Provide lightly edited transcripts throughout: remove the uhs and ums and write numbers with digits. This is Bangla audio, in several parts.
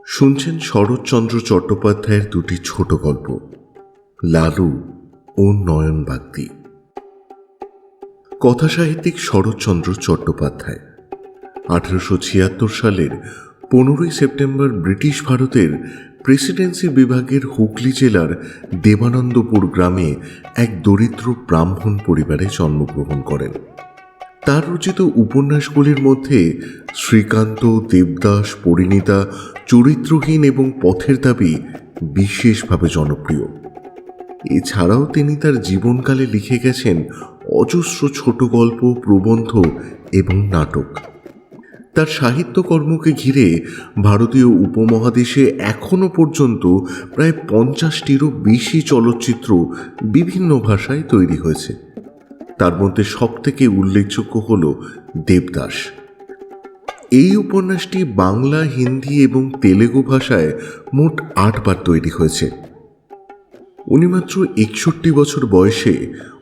শুনছেন শরৎচন্দ্র চট্টোপাধ্যায়ের দুটি ছোট গল্প, লালু ও নয়ন বাগদি। কথাসাহিত্যিক শরৎচন্দ্র চট্টোপাধ্যায় 1876 সালের 15 সেপ্টেম্বর ব্রিটিশ ভারতের প্রেসিডেন্সি বিভাগের হুগলি জেলার দেবানন্দপুর গ্রামে এক দরিদ্র ব্রাহ্মণ পরিবারে জন্মগ্রহণ করেন। তার রচিত উপন্যাসগুলির মধ্যে শ্রীকান্ত, দেবদাস, পরিণীতা, চরিত্রহীন এবং পথের দাবি বিশেষভাবে জনপ্রিয়। এছাড়াও তিনি তার জীবনকালে লিখে গেছেন অজস্র ছোট গল্প, প্রবন্ধ এবং নাটক। তার সাহিত্যকর্মকে ঘিরে ভারতীয় উপমহাদেশে এখনো পর্যন্ত প্রায় 50টিরও বেশি চলচ্চিত্র বিভিন্ন ভাষায় তৈরি হয়েছে। তার মধ্যে সবথেকে উল্লেখযোগ্য হল দেবদাস। এই উপন্যাসটি বাংলা, হিন্দি এবং তেলেগু ভাষায় মোট 8 বার তৈরি হয়েছে। উনি মাত্র 61 বছর বয়সে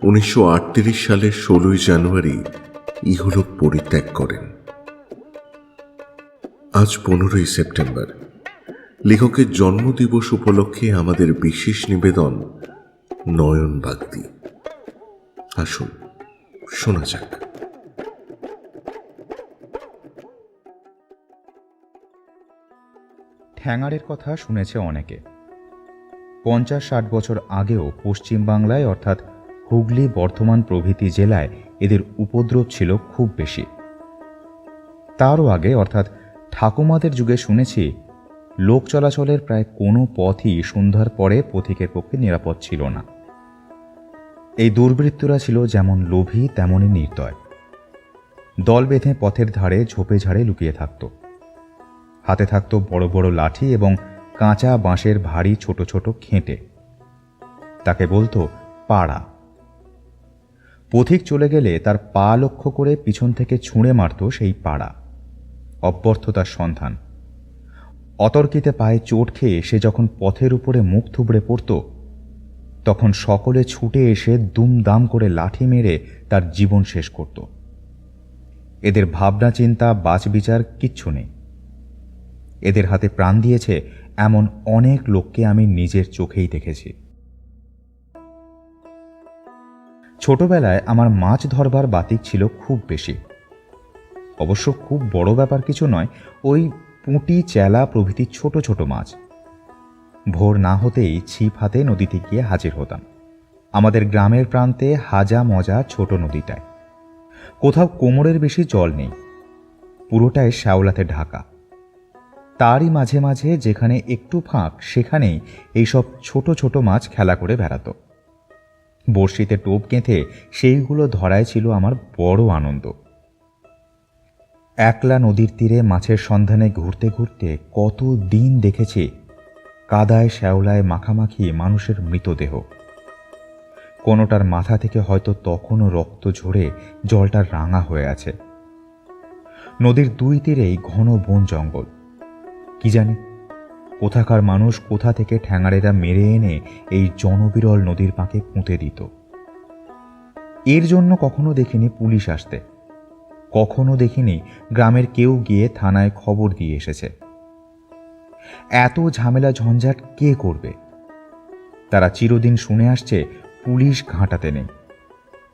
1938 সালের 16 জানুয়ারি ইহলোক পরিত্যাগ করেন। আজ 15 সেপ্টেম্বর, লেখকের জন্মদিবস উপলক্ষে আমাদের বিশেষ নিবেদন নয়ন বাগদি। আসুন শোনা যাক। ঠ্যাঙাড়ের কথা শুনেছে অনেকে। 50-60 বছর আগেও পশ্চিমবাংলায় অর্থাৎ হুগলি, বর্ধমান প্রভৃতি জেলায় এদের উপদ্রব ছিল খুব বেশি। তারও আগে অর্থাৎ ঠাকুমাদের যুগে শুনেছি লোক চলাচলের প্রায় কোনো পথই সন্ধ্যার পরে পথিকের পক্ষে নিরাপদ ছিল না। এই দুর্বৃত্তরা ছিল যেমন লোভী তেমনই নির্দয়। দল বেঁধে পথের ধারে ঝোপে ঝাড়ে লুকিয়ে থাকত। হাতে থাকত বড় বড় লাঠি এবং কাঁচা বাঁশের ভারী ছোট ছোট খেঁটে। তাকে বলতো পাড়া। পথিক চলে গেলে তার পা লক্ষ্য করে পিছন থেকে ছুঁড়ে মারত সেই পাড়া। অব্যর্থতার সন্ধান। অতর্কিতে পায়ে চোট খেয়ে সে যখন পথের উপরে মুখ থুবড়ে পড়ত, তখন সকলে ছুটে এসে দুমদাম করে লাঠি মেরে তার জীবন শেষ করত। এদের ভাবনা চিন্তা, বাছবিচার কিচ্ছু নেই। এদের হাতে প্রাণ দিয়েছে এমন অনেক লোককে আমি নিজের চোখেই দেখেছি। ছোটবেলায় আমার মাছ ধরবার বাতিক ছিল খুব বেশি। অবশ্য খুব বড় ব্যাপার কিছু নয়, ওই পুঁটি, চেলা প্রভৃতি ছোট ছোট মাছ। ভোর না হতেই ছিপ হাতে নদীতে গিয়ে হাজির হতাম। আমাদের গ্রামের প্রান্তে হাজা মজা ছোট নদীটায় কোথাও কোমরের বেশি জল নেই, পুরোটাই শ্যাওলাতে ঢাকা। তারই মাঝে মাঝে যেখানে একটু ফাঁক সেখানেই এইসব ছোট ছোট মাছ খেলা করে বেড়াত। বড়শিতে টোপ গেঁথে সেইগুলো ধরায় ছিল আমার বড় আনন্দ। একলা নদীর তীরে মাছের সন্ধানে ঘুরতে ঘুরতে কত দিন দেখেছি কাদায় শ্যাওলায় মাখামাখি মানুষের মৃতদেহ। কোনোটার মাথা থেকে হয়তো তখনও রক্ত ঝরে জলটা রাঙা হয়ে আছে। নদীর দুই তীরেই ঘন বন জঙ্গল। কি জানি কোথাকার মানুষ কোথা থেকে ঠ্যাঙাড়েরা মেরে এনে এই জনবিরল নদীর পাঁকে পুঁতে দিত। এর জন্য কখনো দেখিনি পুলিশ আসতে, কখনো দেখিনি গ্রামের কেউ গিয়ে থানায় খবর দিয়ে এসেছে। এত ঝামেলা ঝঞ্ঝাট কে করবে? তারা চিরদিন শুনে আসছে পুলিশ ঘাঁটাতে নেই,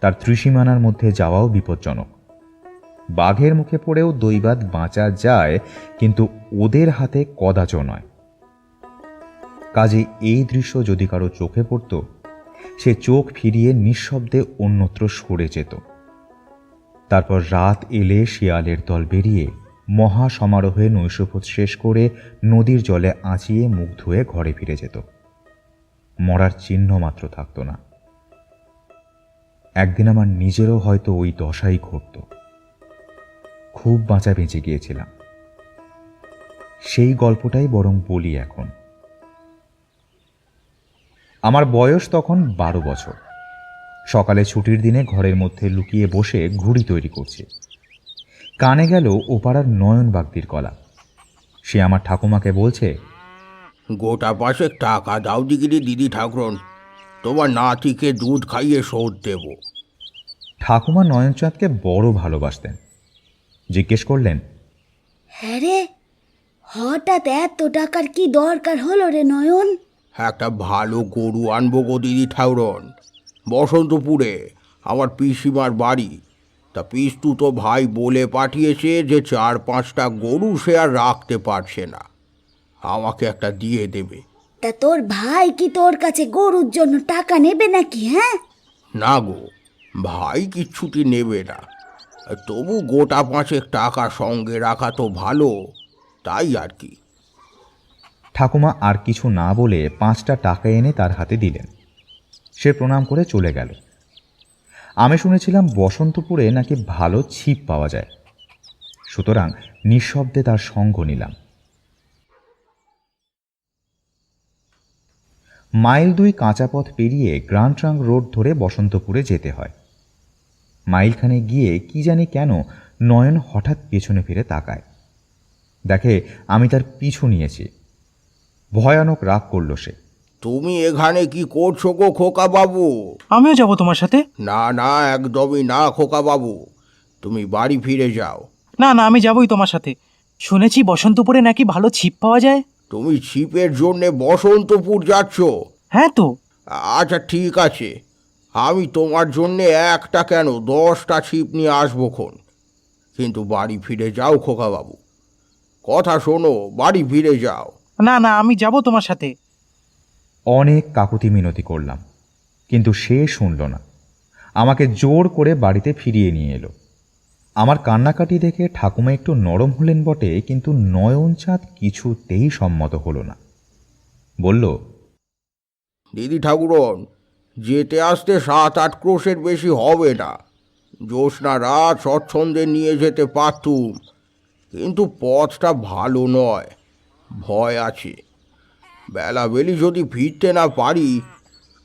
তার ত্রিসীমানার মধ্যে যাওয়াও বিপজ্জনক। বাঘের মুখে পড়েও দৈবাত বাঁচা যায়, কিন্তু ওদের হাতে কদাচ নয়। কাজে এই দৃশ্য যদি কারো চোখে পড়ত, সে চোখ ফিরিয়ে নিঃশব্দে অন্যত্র সরে যেত। তারপর রাত এলে শিয়ালের দল বেরিয়ে মহা সমারোহে নৈশভোজ শেষ করে নদীর জলে আঁচিয়ে মুখ ধুয়ে ঘরে ফিরে যেত। মরার চিহ্ন মাত্র থাকত না। একদিন আমার নিজেরও হয়তো ওই দশাই ঘটত। খুব বাঁচা বেঁচে গিয়েছিলাম। সেই গল্পটাই বরং বলি এখন। আমার বয়স তখন 12 বছর। সকালে ছুটির দিনে ঘরের মধ্যে লুকিয়ে বসে ঘুড়ি তৈরি করছি। কানে গেল ওপাড়ার নয়ন বাগদির গলা। সে আমার ঠাকুমাকে বলছে, গোটা 5 টাকা দাও দিগিরি দিদি ঠাকুরন, তোমার নাতিকে দুধ খাইয়ে শোধ দেব। ঠাকুমা নয়নচাঁদকে বড় ভালোবাসতেন। জিজ্ঞেস করলেন, হ্যাঁ রে, হঠাৎ এত টাকার কি দরকার হলো রে নয়ন? একটা ভালো গরু আনবো গো দিদি ঠাকুরন। বসন্তপুরে আমার পিসিমার বাড়ি। তা পিস্তু তো ভাই বলে পাঠিয়েছে যে 4-5টা গরু সে আর রাখতে পারছে না, আমাকে একটা দিয়ে দেবে। তা তোর ভাই কি তোর কাছে গরুর জন্য টাকা নেবে নাকি? হ্যাঁ, না গো, ভাই কিচ্ছুটি নেবে না, তবু গোটা 5 টাকা সঙ্গে রাখা তো ভালো, তাই আর কি। ঠাকুমা আর কিছু না বলে 5টা টাকা এনে তার হাতে দিলেন। সে প্রণাম করে চলে গেল। আমি শুনেছিলাম বসন্তপুরে নাকি ভালো ছিপ পাওয়া যায়, সুতরাং নিঃশব্দে তার সঙ্গ নিলাম। মাইল 2 কাঁচা পথ পেরিয়ে গ্র্যান্ড ট্রাঙ্ক রোড ধরে বসন্তপুরে যেতে হয়। মাইলখানে গিয়ে কি জানি কেন নয়ন হঠাৎ পেছনে ফিরে তাকায়, দেখে আমি তার পিছু নিয়েছি। ভয়ানক রাগ করল সে। তুমি এখানে কি করছো গো খোকা বাবু? আমিও যাব তোমার সাথে। না না, একদমই না খোকা বাবু, তুমি বাড়ি ফিরে যাও। না না, আমি যাবই তোমার সাথে। শুনেছি বসন্তপুরে নাকি ভালো ছিপ পাওয়া যায়। তুমি ছিপের জন্যে বসন্তপুর যাচ্ছ? হ্যাঁ তো। আচ্ছা ঠিক আছে, আমি তোমার জন্যে একটা কেন 10টা ছিপ নিয়ে আসবো খন। কিন্তু বাড়ি ফিরে যাও খোকা বাবু, কথা শোনো, বাড়ি ফিরে যাও। না না, আমি যাব তোমার সাথে। অনেক কাকুতি মিনতি করলাম, কিন্তু সে শুনল না। আমাকে জোর করে বাড়িতে ফিরিয়ে নিয়ে এলো। আমার কান্নাকাটি দেখে ঠাকুমা একটু নরম হলেন বটে, কিন্তু নয়নচাঁদ কিছুতেই সম্মত হলো না। বলল, দিদি ঠাকুরন, যেতে আসতে 7-8 ক্রোশের বেশি হবে না। জ্যোৎস্না রাত স্বচ্ছন্দে নিয়ে যেতে পারতুম, কিন্তু পথটা ভালো নয়, ভয় আছে। বেলাবেলি যদি ফিরতে না পারি,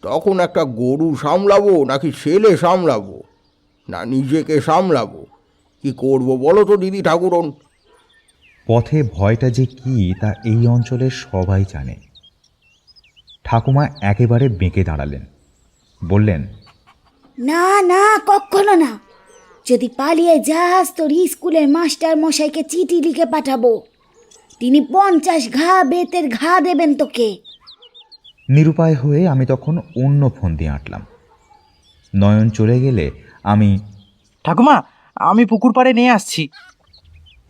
তখন একটা গরু সামলাবো নাকি ছেলে সামলাবো, না নিজেকে সামলাবো, কি করব বলো তো দিদি ঠাকুরন? পথে ভয়টা যে কি তা এই অঞ্চলের সবাই জানে। ঠাকুমা একেবারে বেঁকে দাঁড়ালেন, বললেন, না না, কখনো না। যদি পালিয়ে যাস তোর স্কুলের মাস্টার মশাইকে চিঠি লিখে পাঠাবো, তিনি 50 ঘা বেতের ঘা দেবেন তোকে। নিরুপায় হয়ে আমি তখন অন্য ফোন দিয়ে আঁটলাম। নয়ন চলে গেলে আমি, ঠাকুমা, আমি পুকুর পাড়ে নিয়ে আসছি।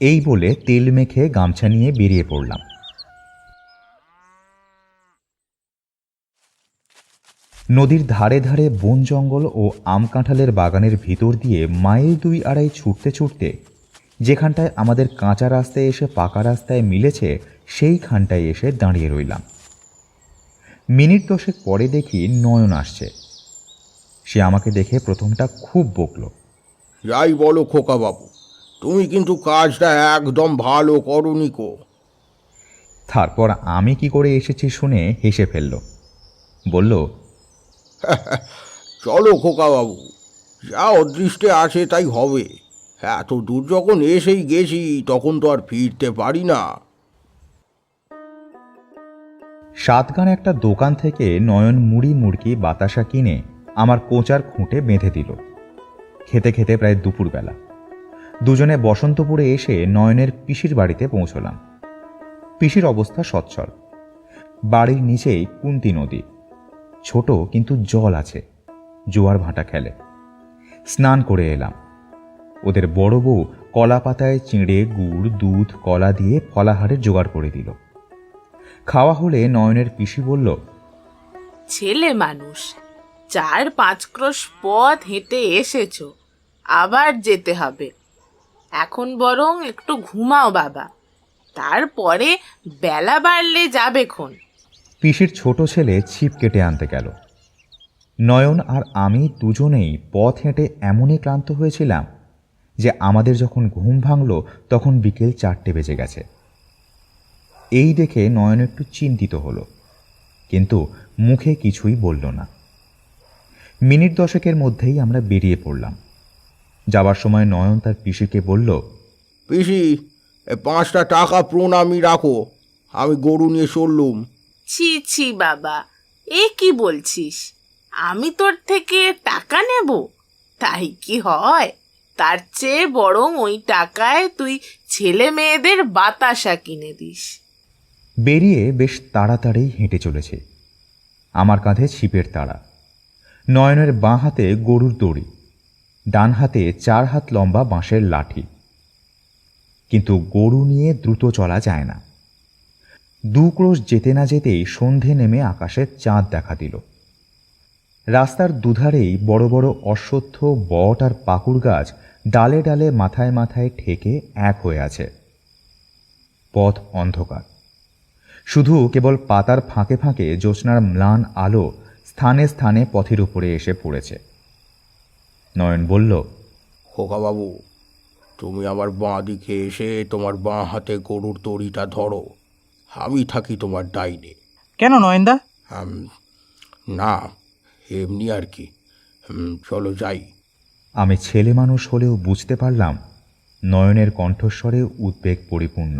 এই বলে তেল মেখে গামছা নিয়ে বেরিয়ে পড়লাম। নদীর ধারে ধারে বন জঙ্গল ও আম কাঁঠালের বাগানের ভিতর দিয়ে মাইল 2-2.5 ছুটতে ছুটতে যেখানটায় আমাদের কাঁচা রাস্তায় এসে পাকা রাস্তায় মিলেছে, সেইখানটায় এসে দাঁড়িয়ে রইলাম। মিনিট 10 পরে দেখি নয়ন আসছে। সে আমাকে দেখে প্রথমটা খুব বকল। যাই বলো খোকা বাবু, তুমি কিন্তু কাজটা একদম ভালো করনি কো। তারপর আমি কি করে এসেছি শুনে হেসে ফেলল। বলল, চলো খোকা বাবু, যা অদৃষ্টে আসে তাই হবে। এত দূর যখন এসেই গেছি, তখন তো আর ফিরতে পারি না। সাতগান একটা দোকান থেকে নয়ন মুড়ি মুড়কি বাতাসা কিনে আমার কোচার খুঁটে বেঁধে দিল। খেতে খেতে প্রায় দুপুরবেলা। দুজনে বসন্তপুরে এসে নয়নের পিসির বাড়িতে পৌঁছলাম। পিসির অবস্থা সচ্ছল। বাড়ির নিচেই কুন্তি নদী, ছোট কিন্তু জল আছে, জোয়ার ভাটা খেলে। স্নান করে এলাম। ওদের বড় বউ কলা পাতায় চিঁড়ে গুড় দুধ কলা দিয়ে ফলাহারের জোগাড় করে দিল। খাওয়া হলে নয়নের পিসি বলল, ছেলে মানুষ, 4-5 ক্রোশ পথ হেঁটে এসেছো, আবার যেতে হবে। এখন বরং একটু ঘুমাও বাবা, তারপরে বেলা বাড়লে যাবে খন। পিসির ছোট ছেলে ছিপ কেটে আনতে গেল। নয়ন আর আমি দুজনেই পথ হেঁটে এমনই ক্লান্ত হয়েছিলাম যে আমাদের যখন ঘুম ভাঙল তখন বিকেল 4টে বেজে গেছে। এই দেখে নয়ন একটু চিন্তিত হলো, কিন্তু মুখে কিছুই বলল না। মিনিট 10 মধ্যেই আমরা বেরিয়ে পড়লাম। যাবার সময় নয়ন তার পিসিকে বলল, পিসি, 5টা টাকা প্রণামী রাখো, আমি গরু নিয়ে চললুম। ছি ছি বাবা, এ কি বলছিস? আমি তোর থেকে টাকা নেব? তাই কি হয়? তার চেয়ে বরং ওই টাকায় তুই ছেলে মেয়েদের বাতাসা কিনে দিস। বেরিয়ে বেশ তাড়াতাড়ি হেঁটে চলেছে। আমার কাঁধে ছিপের তাড়া, নয়নের বাঁ হাতে গরুর দড়ি, ডান হাতে 4 হাত লম্বা বাঁশের লাঠি। কিন্তু গরু নিয়ে দ্রুত চলা যায় না। 2 ক্রোশ যেতে না যেতেই সন্ধে নেমে আকাশে চাঁদ দেখা দিল। রাস্তার দুধারেই বড় বড় অশ্বত্থ, বট আর পাকুড় গাছ ডালে ডালে মাথায় মাথায় ঠেকে এক হয়ে আছে। পথ অন্ধকার, শুধু কেবল পাতার ফাঁকে ফাঁকে জ্যোৎস্নার ম্লান আলো স্থানে স্থানে পথের উপরে এসে পড়েছে। নয়ন বলল, খোকাবাবু, তুমি আমার বাঁ দিকে এসে তোমার বাঁ হাতে গরুর দড়িটা ধরো, আমি থাকি তোমার ডাইনে। কেন নয়নদা? না, এমনি আর কি। চলো যাই। আমি ছেলে মানুষ হলেও বুঝতে পারলাম নয়নের কণ্ঠস্বরে উদ্বেগ পরিপূর্ণ।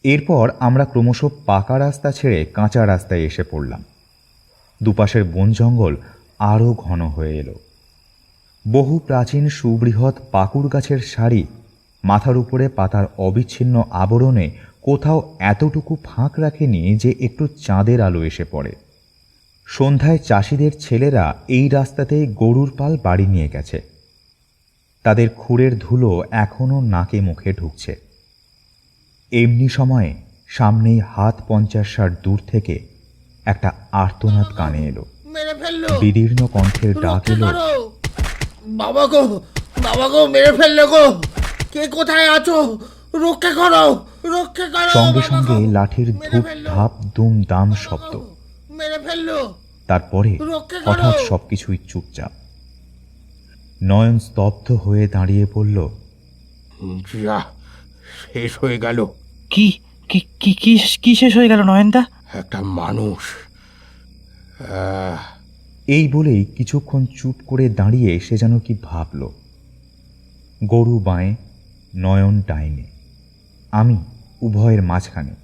এরপর আমরা ক্রমশ পাকা রাস্তা ছেড়ে কাঁচা রাস্তায় এসে পড়লাম। দুপাশের বন জঙ্গল আরও ঘন হয়ে এলো। বহু প্রাচীন সুবৃহৎ পাকুড় গাছের সারি মাথার উপরে পাতার অবিচ্ছিন্ন আবরণে কোথাও এতটুকু ফাঁক রাখেনি যে একটু চাঁদের আলো এসে পড়ে। সন্ধ্যায় চাষিদের ছেলেরা এই রাস্তাতেই গরুর পাল বাড়ি নিয়ে গেছে। তাদের খুরের ধুলো এখনও নাকে মুখে ঢুকছে। এমনি সময়ে সামনেই হাত 50-60 দূর থেকে একটা আর্তনাদ কানে এলো। বিদীর্ণ কণ্ঠের ডাক এলো, বাবা গো, বাবা গো, মেরে ফেললে গো, কে কোথায় আছো? রক্ষা করো, রক্ষা করো। সঙ্গে সঙ্গে লাঠির ধূপ ধাপ দুম দাম শব্দ। মেরে ফেললো। তারপরে হঠাৎ সবকিছুই চুপচাপ। নয়ন স্তব্ধ হয়ে দাঁড়িয়ে পড়ল, যা, শেষ হয়ে গেল। কি কি কি কি কি শেষ হয়ে গেল নয়নদা? একটা মানুষ। এই বলেই কিছুক্ষণ চুপ করে দাঁড়িয়ে সে যেন কি ভাবল। গরু বাঁয়ে, নয়ন ডাইনে, আমি উভয়ের মাঝখানে।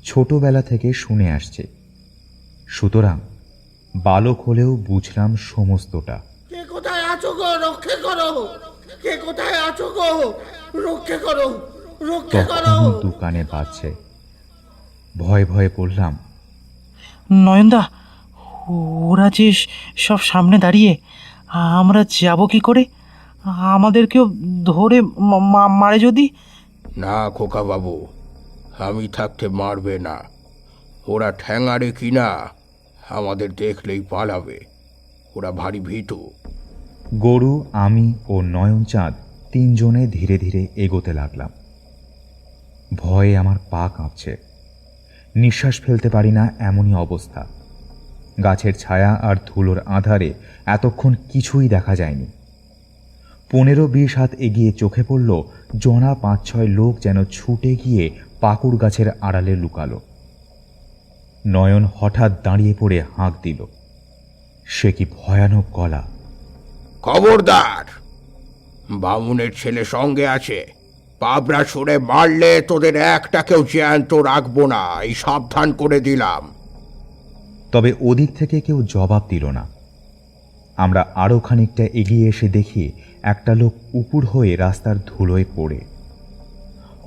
ছোটবেলা থেকে শুনে আসছে, সুতরাং বালক হলেও বুঝলাম সমস্তটা। কে কোথায় আছো গো, রক্ষা করো। কে কোথায় আছো গো, রক্ষা করো, রক্ষা করো। তখনও দু কানে বাজছে। ভয়ে ভয়ে পড়লাম, নয়নদা, ওরা যে সব সামনে দাঁড়িয়ে, আমরা যাব কি করে? আমাদেরকেও ধরে মারে যদি? না খোকা বাবু, আমি থাকতে মারবে না। ওরা ঠ্যাঙারে কিনা, আমাদের দেখলেই পালাবে। ওরা ভারী ভীতু। গরু, আমি ও নয়নচাঁদ 3 জনে ধীরে ধীরে এগোতে লাগলাম। ভয়ে আমার পা কাঁপছে, নিঃশ্বাস ফেলতে পারি না এমনই অবস্থা। গাছের ছায়া আর ধুলোর আঁধারে এতক্ষণ কিছুই দেখা যায়নি। 15-20 হাত এগিয়ে চোখে পড়ল জনা 5-6 লোক যেন ছুটে গিয়ে পাকুড় গাছের আড়ালে লুকালো। নয়ন হঠাৎ দাঁড়িয়ে পড়ে হাঁক দিল। সে কি ভয়ানক গলা! খবরদার, বামুনের ছেলে সঙ্গে আছে। পাবরা ছুঁড়ে মারলে তোদের একটাকেও জ্যান্ত রাখবো না, এই সাবধান করে দিলাম। তবে ওদিক থেকে কেউ জবাব দিল না। আমরা আরও খানিকটা এগিয়ে এসে দেখি একটা লোক উপুর হয়ে রাস্তার ধুলোয় পড়ে।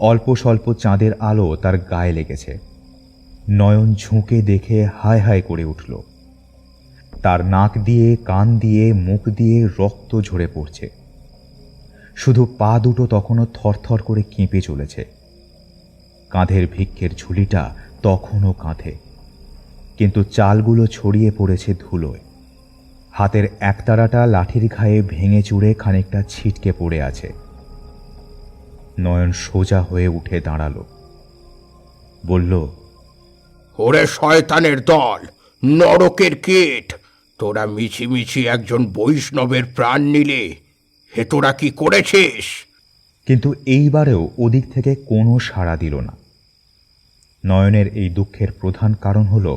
অল্প স্বল্প চাঁদের আলো তার গায়ে লেগেছে। নয়ন ঝুঁকে দেখে হায় হায় করে উঠল। তার নাক দিয়ে, কান দিয়ে, মুখ দিয়ে রক্ত ঝরে পড়ছে। শুধু পা দুটো তখনও থরথর করে কেঁপে চলেছে। কাঁধের ভিক্ষের ঝুলিটা তখনও কাঁধে, কিন্তু চালগুলো ছড়িয়ে পড়েছে ধুলোয়। হাতের একতারাটা লাঠির ঘায়ে ভেঙে চুরে খানিকটা ছিটকে পড়ে আছে। নয়ন সোজা হয়ে উঠে দাঁড়ালো, বলল, ওরে শয়তানের দল, নরকের কীট, তোরা মিছিমিছি একজন বৈষ্ণবের প্রাণ নিলে। হে তোরা কি করেছিস? কিন্তু এইবারেও ওদিক থেকে কোনো সাড়া দিল না। নয়নের এই দুঃখের প্রধান কারণ হল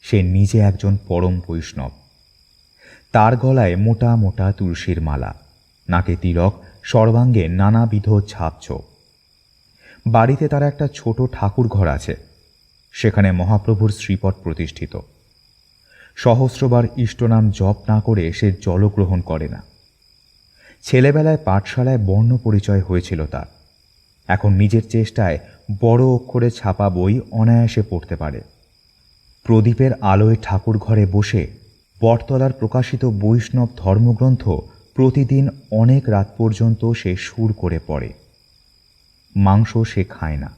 সে নিজে একজন পরম বৈষ্ণব। তার গলায় মোটা মোটা তুলসীর মালা, নাকে তিলক, সর্বাঙ্গে নানাবিধ ছাপছোপ। বাড়িতে তার একটা ছোট ঠাকুর ঘর আছে, সেখানে মহাপ্রভুর শ্রীপট প্রতিষ্ঠিত। সহস্রবার ইষ্টনাম জপ না করে সে জলগ্রহণ করে না। ছেলেবেলায় পাঠশালায় বর্ণ পরিচয় হয়েছিল তার। এখন নিজের চেষ্টায় বড় অক্ষরে ছাপা বই অনায়াসে পড়তে পারে। প্রদীপের আলোয় ঠাকুর ঘরে বসে বটতলার প্রকাশিত বৈষ্ণব ধর্মগ্রন্থ প্রতিদিন অনেক রাত পর্যন্ত সে সুর করে পড়ে। মাংস সে খায় না।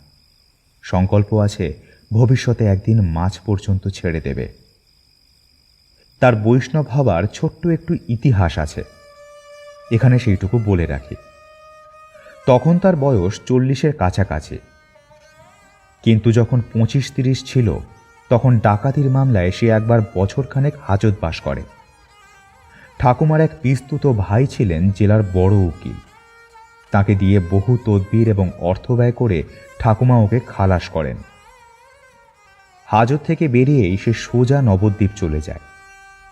সংকল্প আছে ভবিষ্যতে একদিন মাছ পর্যন্ত ছেড়ে দেবে। তার বৈষ্ণব হবার ছোট্ট একটু ইতিহাস আছে, এখানে সেইটুকু বলে রাখি। তখন তার বয়স 40-এর কাছাকাছি, কিন্তু যখন 25-30 ছিল তখন ডাকাতির মামলায় সে একবার বছরখানেক হাজতবাস করে। ঠাকুমার এক পিস্তুত ভাই ছিলেন জেলার বড় উকিল। তাকে দিয়ে বহু তদবির এবং অর্থ ব্যয় করে ঠাকুমা ওকে খালাস করেন। হাজত থেকে বেরিয়েই সে সোজা নবদ্বীপ চলে যায়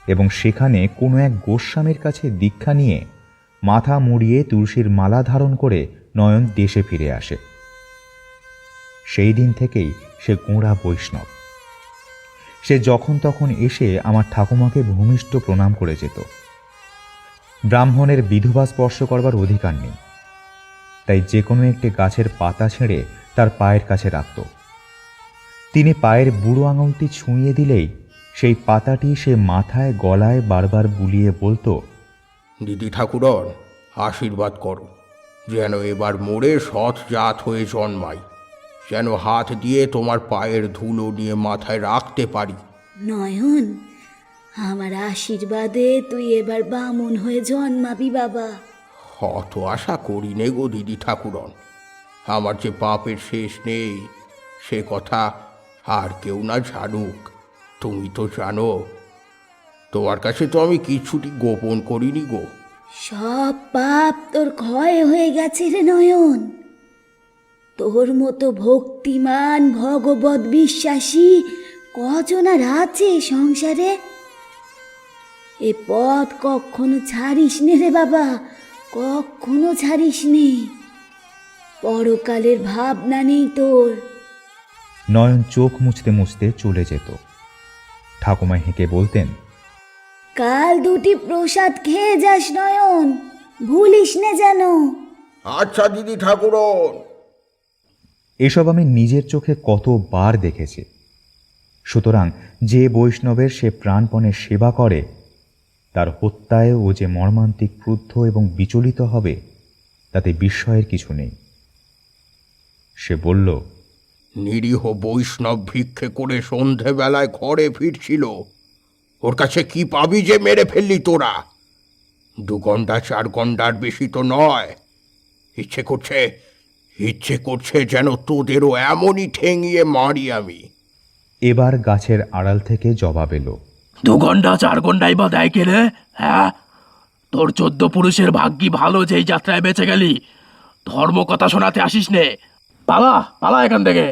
এবং সেখানে কোনো এক গোস্বামীর কাছে দীক্ষা নিয়ে মাথা মুড়িয়ে তুলসীর মালা ধারণ করে নয়ন দেশে ফিরে আসে। সেই দিন থেকেই সে গোঁড়া বৈষ্ণব। সে যখন তখন এসে আমার ঠাকুমাকে ভূমিষ্ঠ প্রণাম করে যেত। ব্রাহ্মণের বিধবা স্পর্শ করবার অধিকার নেই, তাই যে কোনো একটি গাছের পাতা ছেড়ে তার পায়ের কাছে রাখত। তিনি পায়ের বুড়ো আঙুলটি ছুঁয়ে দিলেই সেই পাতাটি সে মাথায় গলায় বারবার বুলিয়ে বলতো, দিদি ঠাকুরন, আশীর্বাদ করো যেন এবার মোড়ে সৎ জাত হয়ে জন্মাই, যেন হাত দিয়ে তোমার পায়ের ধুলো নিয়ে মাথায় রাখতে পারি। নয়ন, আমার আশীর্বাদে তুই এবার বামুন হয়ে জন্মাবি বাবা। অত আশা করি নে গো দিদি ঠাকুরন। আমার যে পাপের শেষ নেই সে কথা আর কেউ না জানুক, তুমি তো জানো। তোমার কাছে তো আমি কিছুটি গোপন করিনি গো। সব পাপ তোর ক্ষয় হয়ে গেছে রে নয়ন। তোর মতো ভক্তিমান ভগবত বিশ্বাসী কজন আর আছে সংসারে? এ পথ কখনো ছাড়িস নে রে বাবা, কখনো ছাড়িস নে। পরকালের ভাবনা নেই তোর। নয়ন চোখ মুছতে মুছতে চলে যেত। ঠাকুমা হেঁকে বলতেন, কাল দুটি প্রসাদ খেয়ে যাস নয়ন, ভুলিস নে যেন। আচ্ছা দিদি ঠাকুরন। এসব আমি নিজের চোখে কতবার দেখেছি। সুতরাং যে বৈষ্ণবের সে প্রাণপণে সেবা করে তার হত্যায় ও যে মর্মান্তিক ক্রুদ্ধ এবং বিচলিত হবে তাতে বিস্ময়ের কিছু নেই। সে বলল, নিরীহ বৈষ্ণব ভিক্ষে করে সন্ধেবেলায় ঘরে ফিরছিল, ওর কাছে কি পাবি যে মেরে ফেললি তোরা? 2 ঘন্টা 4 ঘন্টার বেশি তো নয়। ইচ্ছে করছে যেন তোদেরও এমনই ঠেঙিয়ে মারি আমি। এবার গাছের আড়াল থেকে জবাব এলো, 2 ঘন্টা 4 ঘন্টাই বা দেয় কে রে? হ্যাঁ, তোর 14 পুরুষের ভাগ্যি ভালো যেই যাত্রায় বেঁচে গেলি। ধর্ম কথা শোনাতে আসিস নে, পালা পালা এখান থেকে।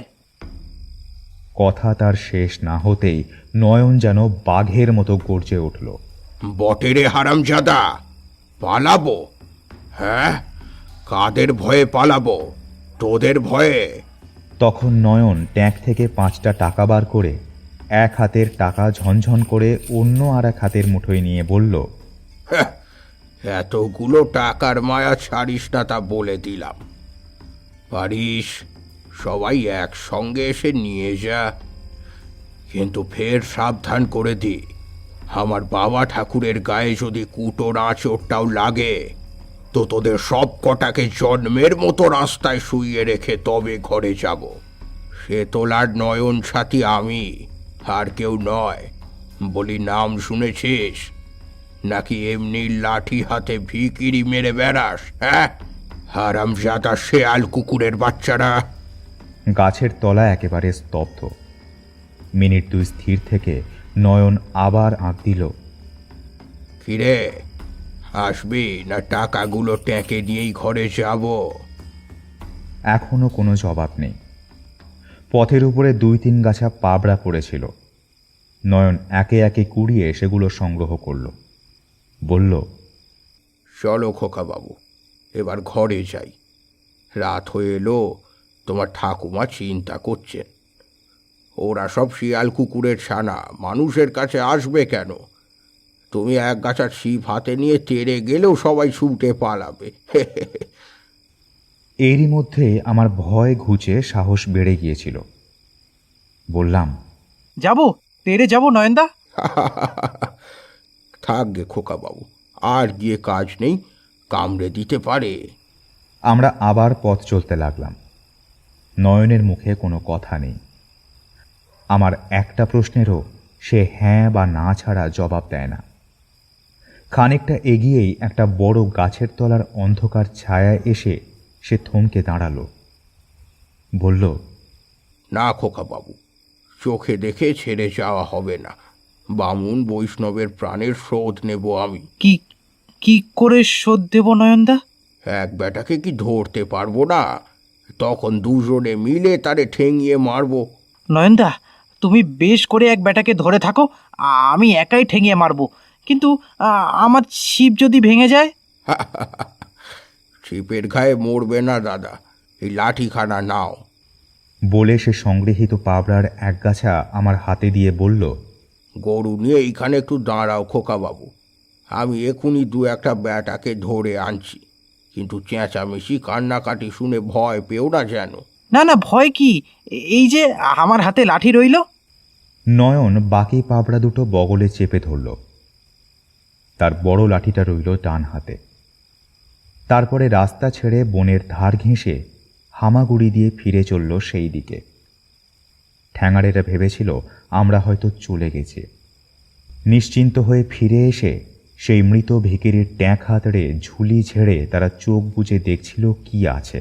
কথা তার শেষ না হতেই নয়ন যেন বাঘের মতো গর্জে উঠল, বটেরে হারামজাদা, পালাবো? হ্যাঁ, কাদের ভয়ে পালাবো? তোদের ভয়ে? তখন নয়ন ট্যাঙ্ক থেকে 5টা টাকা বার করে এক হাতের টাকা ঝনঝন করে অন্য আর এক হাতের মুঠোয় নিয়ে বলল, হ্যাঁ, এতগুলো টাকার মায়া ছাড়িস না তা বলে দিলাম। পারিস সবাই একসঙ্গে এসে নিয়ে যা, কিন্তু ফের সাবধান করে দি, আমার বাবা ঠাকুরের গায়ে যদি কুটোর আঁচড়টাও লাগে তো তোদের সব কটাকে জন্মের মতো রাস্তায় শুইয়ে রেখে তবে ঘরে যাব। সে তোলার নয়ন সাথী আমি, আর কেউ নয়। বলি, নাম শুনেছিস নাকি এমনি লাঠি হাতে ভিকিরি মেরে বেড়াস? হ্যাঁ, হারামজাদা শেয়াল কুকুরের বাচ্চারা। গাছের তলা একেবারে স্তব্ধ। মিনিট 2 স্থির থেকে নয়ন আবার আঁক দিল, কিরে, আসবি না টাকাগুলো ট্যাঁকে দিয়েই ঘরে যাব? এখনো কোনো জবাব নেই। পথের উপরে 2-3 গাছা পাবড়া পড়েছিল। নয়ন একে একে কুড়িয়ে সেগুলো সংগ্রহ করল। বলল, চলো খোকা বাবু, এবার ঘরে যাই। রাত হয়ে এলো, তোমার ঠাকুমা চিন্তা করছেন। ওরা সব শিয়াল কুকুরের ছানা, মানুষের কাছে আসবে কেন? তুমি এক গাছা ছিপ হাতে নিয়ে তেড়ে গেলেও সবাই ছুটে পালাবে। এরই মধ্যে আমার ভয় ঘুচে সাহস বেড়ে গিয়েছিল। বললাম, যাবো, তেরে যাবো নয়নদা। থাকবে খোকা বাবু, আর গিয়ে কাজ নেই, কামড়ে দিতে পারে। আমরা আবার পথ চলতে লাগলাম। নয়নের মুখে কোনো কথা নেই। আমার একটা প্রশ্নেরও সে হ্যাঁ বা না ছাড়া জবাব দেয় না। খানিকটা এগিয়েই একটা বড় গাছের তলার অন্ধকার ছায়ায় এসে সে থমকে দাঁড়ালো। বলল, না খোকা বাবু, চোখে দেখে ছেড়ে যাওয়া হবে না। বামুন বৈষ্ণবের প্রাণের শোধ নেব আমি। কি কি করে শোধ দেব নয়নদা? এক বেটাকে কি ধরতে পারবো না? তখন দুজনে মিলে তারে ঠেঙিয়ে মারবো। নয়নদা, তুমি বেশ করে এক বেটাকে ধরে থাকো, আমি একাই ঠেঙিয়ে মারবো। কিন্তু আমার ছিপ যদি ভেঙে যায়? ছিপের ঘায়ে মরবে না দাদা, এই লাঠিখানা নাও। বলে সে সংগৃহীত পাবড়ার একগাছা আমার হাতে দিয়ে বলল, গরু নিয়ে এইখানে একটু দাঁড়াও খোকা বাবু, আমি এখুনি দু একটা বেটাকে ধরে আনছি। কিন্তু চেঁচামেচি কান্নাকাটি শুনে ভয় পেও না যেন। না না, ভয় কি, এই যে আমার হাতে লাঠি রইল। নয়ন বাকি পাবড়া দুটো বগলে চেপে ধরল। তার বড় লাঠিটা রইল ডান হাতে। তারপরে রাস্তা ছেড়ে বনের ধার ঘেঁষে হামাগুড়ি দিয়ে ফিরে চলল সেই দিকে। ঠ্যাঙাড়েরা ভেবেছিল আমরা হয়তো চলে গেছি। নিশ্চিন্ত হয়ে ফিরে এসে সেই মৃত ভিখিরির ট্যাঁক হাতড়ে ঝুলি ঝেড়ে তারা চোখ বুজে দেখছিল কি আছে।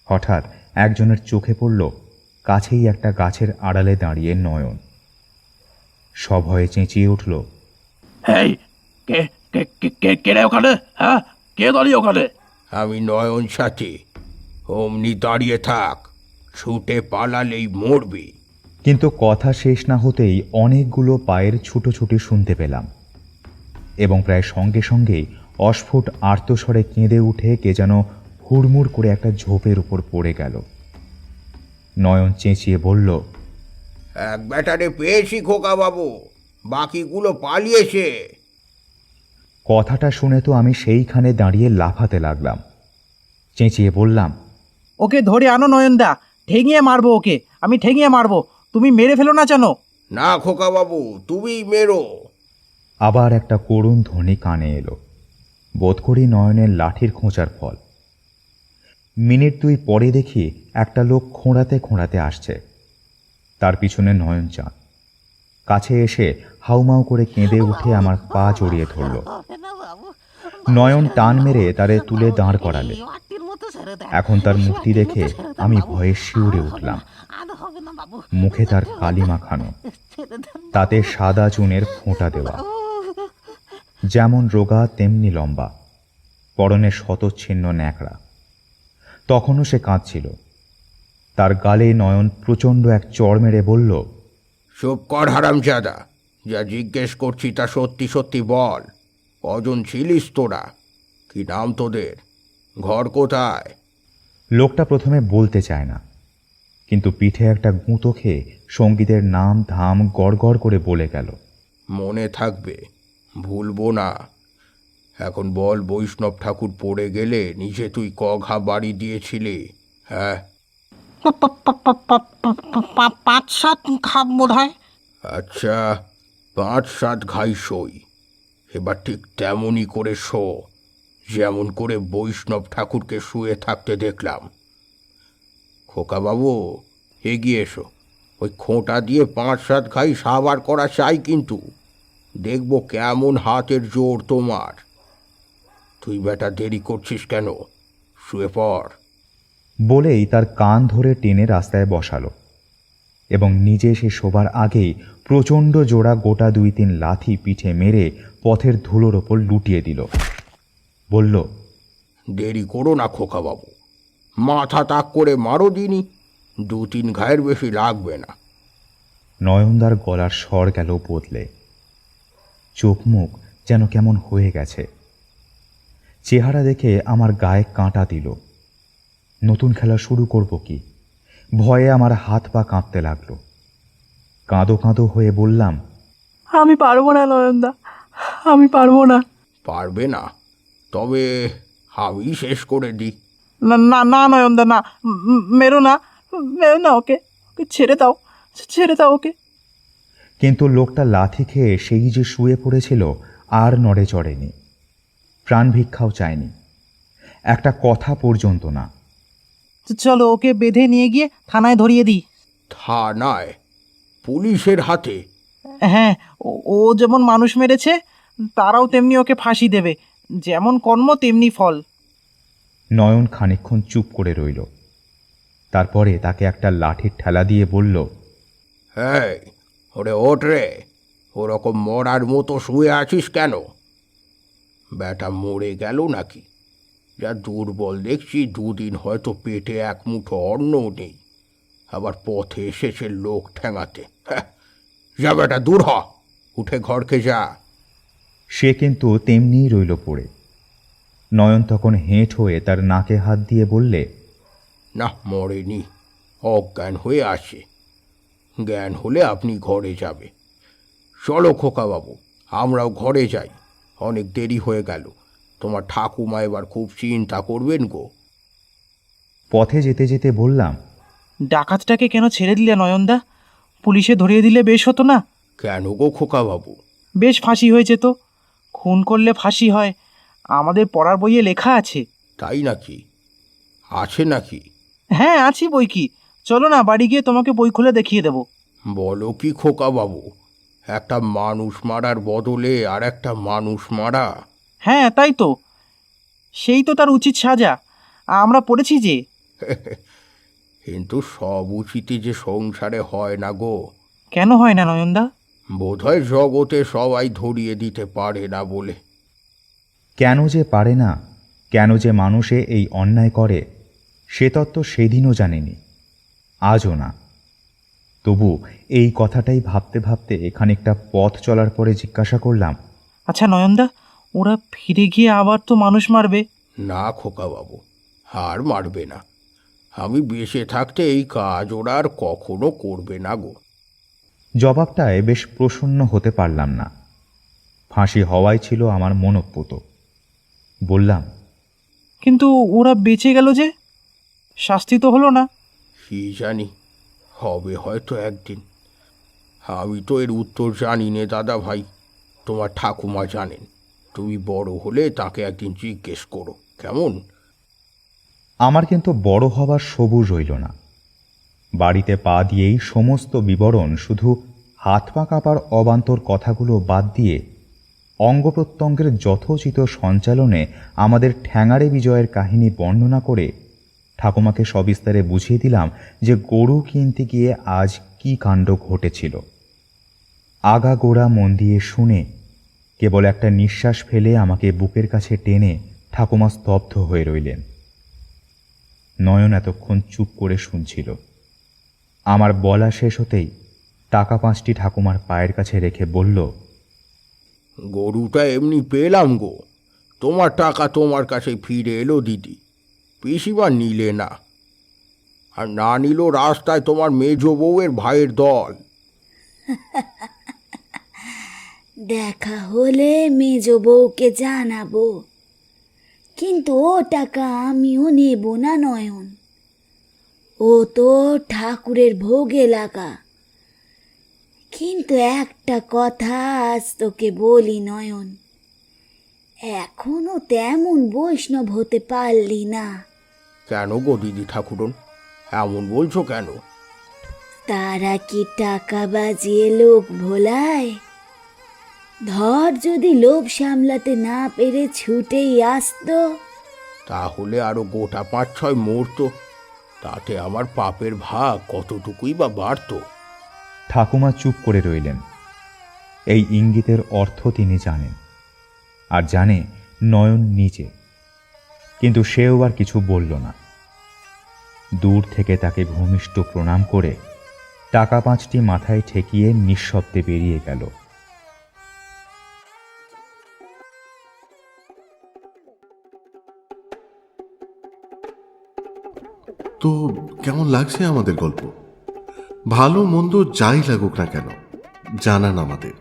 হঠাৎ একজনের চোখে পড়ল কাছেই একটা গাছের আড়ালে দাঁড়িয়ে নয়ন। সভয়ে চেঁচিয়ে উঠল, এই কে কে কে কে কে রে ওখানে? হ্যাঁ, কে দাঁড়িয়ে ওখানে? আমি নয়ন সাথে। অমনি দাঁড়িয়ে থাক, ছুটে পালালেই মরবি। কিন্তু কথা শেষ না হতেই অনেকগুলো পায়ের ছুটোছুটি শুনতে পেলাম এবং প্রায় সঙ্গে সঙ্গেই অস্ফুট আর্তস্বরে কেঁদে উঠে কে যেন হুড়মুড় করে একটা ঝোপের উপর পড়ে গেল। নয়ন চেঁচিয়ে বলল, এক ব্যাটারে পেয়েছি খোকা বাবু, বাকিগুলো পালিয়েছে। কথাটা শুনে তো আমি সেইখানে দাঁড়িয়ে লাফাতে লাগলাম। চেঁচিয়ে বললাম, ওকে ধরে আনো নয়নদা, ঠেঙিয়ে মারবো ওকে, আমি ঠেঙিয়ে মারবো, তুমি মেরে ফেলো না জানো। না খোকা বাবু, তুমিই মেরো। আবার একটা করুণ ধ্বনি কানে এলো। বোধ করি নয়নের লাঠির খোঁচার ফল। মিনিট দুই পরে দেখি একটা লোক খোঁড়াতে খোঁড়াতে আসছে। তার পিছনে নয়ন চাঁদ। কাছে এসে হাউমাউ করে কেঁদে উঠে আমার পা জড়িয়ে ধরল। নয়ন টান মেরে তারে তুলে দাঁড় করালে। এখন তার মূর্তি দেখে আমি ভয়ে শিউরে উঠলাম। মুখে তার কালি মাখানো, তাতে সাদা চুনের ফোঁটা দেওয়া, যেমন রোগা তেমনি লম্বা, পরনে শতচ্ছিন্ন ন্যাকড়া। তখনও সে কাঁদছিল। তার গালে নয়ন প্রচণ্ড এক চড় মেরে বলল, চুপ কর হারামজাদা, যা জিজ্ঞেস করছি তা সত্যি সত্যি বল। কজন ছিলিস তোরা? কি নাম তোদের? ঘর কোথায়? লোকটা প্রথমে বলতে চায় না, কিন্তু পিঠে একটা গুঁতো খেয়ে সঙ্গীতের নাম ধাম গড় করে বলে গেল। মনে থাকবে, ভুলবো না। এখন বল, বৈষ্ণব ঠাকুর পড়ে গেলে নিজে তুই কঘা বাড়ি দিয়েছিলি? হ্যাঁ, 5-7 খাপ বোধ হয়। আচ্ছা, 5-7 ঘাই সই। এবার ঠিক তেমনই করে শো, যেমন করে বৈষ্ণব ঠাকুরকে শুয়ে থাকতে দেখলাম। খোকা বাবু, এগিয়ে এসো। ওই খোঁটা দিয়ে 5-7 ঘাই সাবার করা চাই, কিন্তু দেখবো কেমন হাতের জোর তোমার। তুই বেটা দেরি করছিস কেন? শুয়ে পড়। বলেই তার কান ধরে টেনে রাস্তায় বসালো এবং নিজে সে শোবার আগেই প্রচণ্ড জোড়া গোটা 2-3 লাথি পিঠে মেরে পথের ধুলোর ওপর লুটিয়ে দিল। বলল, দেরি করো না খোকা বাবু, মাথা তাক করে মারো দিনই, 2-3 ঘায়ের বেশি লাগবে না। নয়নদার গলার স্বর গেল বদলে। চোখ মুখ যেন কেমন হয়ে গেছে। চেহারা দেখে আমার গায়ে কাঁটা দিল। নতুন খেলা শুরু করব কি? ভয়ে আমার হাত পা কাঁপতে লাগলো। কাঁদো কাঁদো হয়ে বললাম, আমি পারবো না নয়নদা, আমি পারবো না। পারবে না? তবে আমি শেষ করে দিই। না না না নয়নদা, না, মেরো না, মেরো না ওকে, ওকে ছেড়ে দাও, ছেড়ে দাও ওকে। কিন্তু লোকটা লাথি খেয়ে সেই যে শুয়ে পড়েছিল আর নড়ে চড়েনি, প্রাণ ভিক্ষাও চায়নি, একটা কথা পর্যন্ত না। চলো ওকে বেঁধে নিয়ে গিয়ে থানায় ধরিয়ে দিই। থানায়? পুলিশের হাতে? হ্যাঁ, ও যেমন মানুষ মেরেছে, তারাও তেমনি ওকে ফাঁসি দেবে। যেমন কর্ম তেমনি ফল। নয়ন খানিকক্ষণ চুপ করে রইল, তারপরে তাকে একটা লাঠির ঠেলা দিয়ে বলল, হ্যাঁ, ওরে ওঠ রে, ওরকম মরার মতো শুয়ে আছিস কেন? ব্যাটা মরে গেল নাকি? যা দুর্বল দেখছি, দুদিন হয়তো পেটে এক মুঠো অন্নও নেই, আবার পথে এসেছে লোক ঠেঙাতে। হ্যাঁ, যা বেটা, দূর হ, উঠে ঘরকে যা। সে কিন্তু তেমনিই রইল পড়ে। নয়ন তখন হেঁট হয়ে তার নাকে হাত দিয়ে বললে, না, মরেনি, অজ্ঞান হয়ে আসে। জ্ঞান হলে আপনি ঘরে যাবে। চলো খোকাবাবু, আমরাও ঘরে যাই, অনেক দেরি হয়ে গেল। তোমার ঠাকুমা এবার খুব চিন্তা করবেন গো। পথে যেতে যেতে বললাম, ডাকাতটাকে কেন ছেড়ে দিলে নয়নদা? পুলিশে ধরিয়ে দিলে বেশ হতো না? কেন গো খোকাবাবু? বেশ ফাঁসি হয়েছে তো। খুন করলে ফাঁসি হয়, আমাদের পড়ার বইয়ে লেখা আছে। তাই নাকি? আছে নাকি? হ্যাঁ, আছি বই কি। চলো না, বাড়ি গিয়ে তোমাকে বই খুলে দেখিয়ে দেবো। বলো কি খোকাবাবু, একটা মানুষ মারার বদলে আর একটা মানুষ মারা? হ্যাঁ, তাই তো, সেই তো তার উচিত সাজা। আমরা পড়েছি যে। কিন্তু সব উচিতই যে সংসারে হয় না গো। কেন হয় না নয়নদা? বোধহয় জগতে সবাই ধরিয়ে দিতে পারে না বলে। কেন যে পারে না, কেন যে মানুষে এই অন্যায় করে, সে তত্ত্ব সেদিনও জানেনি, আজও না। তবু এই কথাটাই ভাবতে ভাবতে খানিকটা পথ চলার পরে জিজ্ঞাসা করলাম, আচ্ছা নয়নদা, ওরা ফিরে গিয়ে আবার তো মানুষ মারবে? না খোকাবাবু, আর মারবে না। আমি বেঁচে থাকতে এই কাজ ওরা আর কখনো করবে না গো। জবাবটায় বেশ প্রসন্ন হতে পারলাম না। ফাঁসি হওয়াই ছিল আমার মনোপুত। বললাম, কিন্তু ওরা বেঁচে গেল যে, শাস্তি তো হলো না? কি জানি, হবে হয়তো একদিন। আমি তো এর উত্তর জানি নে দাদা ভাই, তোমার ঠাকুমা জানেন। তুমি বড় হলে তাকে একদিন জিজ্ঞেস করো, কেমন? আমার কিন্তু বড় হবার সবুর রইল না। বাড়িতে পা দিয়েই সমস্ত বিবরণ, শুধু হাত পা কাঁপার অবান্তর কথাগুলো বাদ দিয়ে অঙ্গ প্রত্যঙ্গের যথোচিত সঞ্চালনে আমাদের ঠ্যাঙাড়ে বিজয়ের কাহিনী বর্ণনা করে ঠাকুমাকে সবিস্তারে বুঝিয়ে দিলাম যে গরু কিনতে গিয়ে আজ কি কাণ্ড ঘটেছিল। আগাগোড়া মন দিয়ে শুনে কেবল একটা নিঃশ্বাস ফেলে আমাকে বুকের কাছে টেনে ঠাকুমা স্তব্ধ হয়ে রইলেন। নয়ন এতক্ষণ চুপ করে শুনছিল। আমার বলা শেষ হতেই টাকা 5টি ঠাকুমার পায়ের কাছে রেখে বলল, গরুটা এমনি পেলাম গো, তোমার টাকা তোমার কাছে ফিরে এলো দিদি। পিসিবা নিলে না, আর না নিল রাস্তায় তোমার মেজ বউয়ের ভাইয়ের দল। দেখা হলে মেজ বউকে জানাবো, কিন্তু ও টাকা আমিও নেব না নয়ন। ও তো ঠাকুরের ভোগে লাগা। কিন্তু একটা কথা আজ তোকে বলি নয়ন, এখনো তেমন বৈষ্ণব হতে পারলি না। কেন গো দিদি ঠাকুরন, এমন বলছো কেন? তারা কি টাকা বাজিয়ে লোক ভোলায়? ধর যদি লোভ সামলাতে না পেরে ছুটেই আসতো, তাহলে আরো গোটা 5-6 মরতো, তাতে আমার পাপের ভাগ কতটুকুই বা বাড়তো। ঠাকুমা চুপ করে রইলেন। এই ইঙ্গিতের অর্থ তিনি জানেন, আর জানে নয়ন নিজে, কিন্তু সেও আর কিছু বলল না। দূর থেকে তাকে ভূমিষ্ঠ প্রণাম করে টাকা 5টি মাথায় ঠেকিয়ে নিঃশব্দে বেরিয়ে গেল। তো কেমন লাগছে আমাদের গল্প? ভালো মন্দ যাই লাগুক না কেন, জানান আমাদের।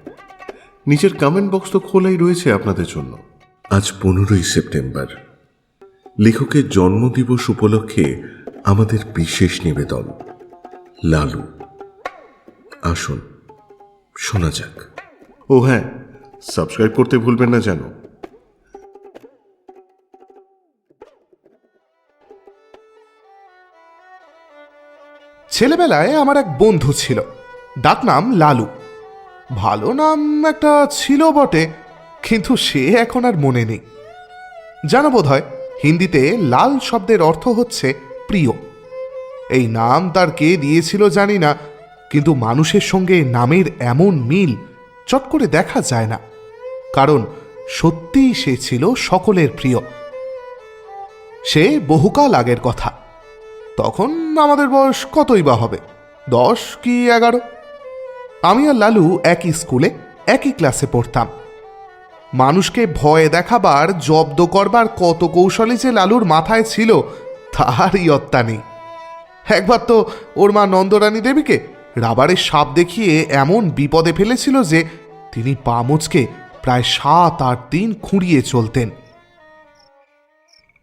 নিচের কমেন্ট বক্স তো খোলাই রয়েছে আপনাদের জন্য। আজ 15ই সেপ্টেম্বর, লেখকের জন্মদিবস উপলক্ষে আমাদের বিশেষ নিবেদন লালু। আসুন শোনা যাক। ও হ্যাঁ, সাবস্ক্রাইব করতে ভুলবেন না যেন। ছেলেবেলায় আমার এক বন্ধু ছিল, ডাকনাম লালু। ভালো নাম একটা ছিল বটে, কিন্তু সে এখন আর মনে নেই। জানো বোধ হয় হিন্দিতে লাল শব্দের অর্থ হচ্ছে প্রিয়। এই নাম তার কে দিয়েছিল জানি না, কিন্তু মানুষের সঙ্গে নামের এমন মিল চট করে দেখা যায় না, কারণ সত্যিই সে ছিল সকলের প্রিয়। সে বহুকাল আগের কথা। তখন আমাদের বয়স কতই বা হবে, 10 কি 11। আমি আর লালু একই স্কুলে একই ক্লাসে পড়তাম। মানুষকে ভয় দেখাবার, জব্দ করবার কত কৌশলই যে লালুর মাথায় ছিল তার ইয়ত্তা নেই। একবার তো ওর মা নন্দরানী দেবীকে রাবারের সাপ দেখিয়ে এমন বিপদে ফেলেছিল যে তিনি পা মুচকে প্রায় 7-8 দিন খুঁড়িয়ে চলতেন।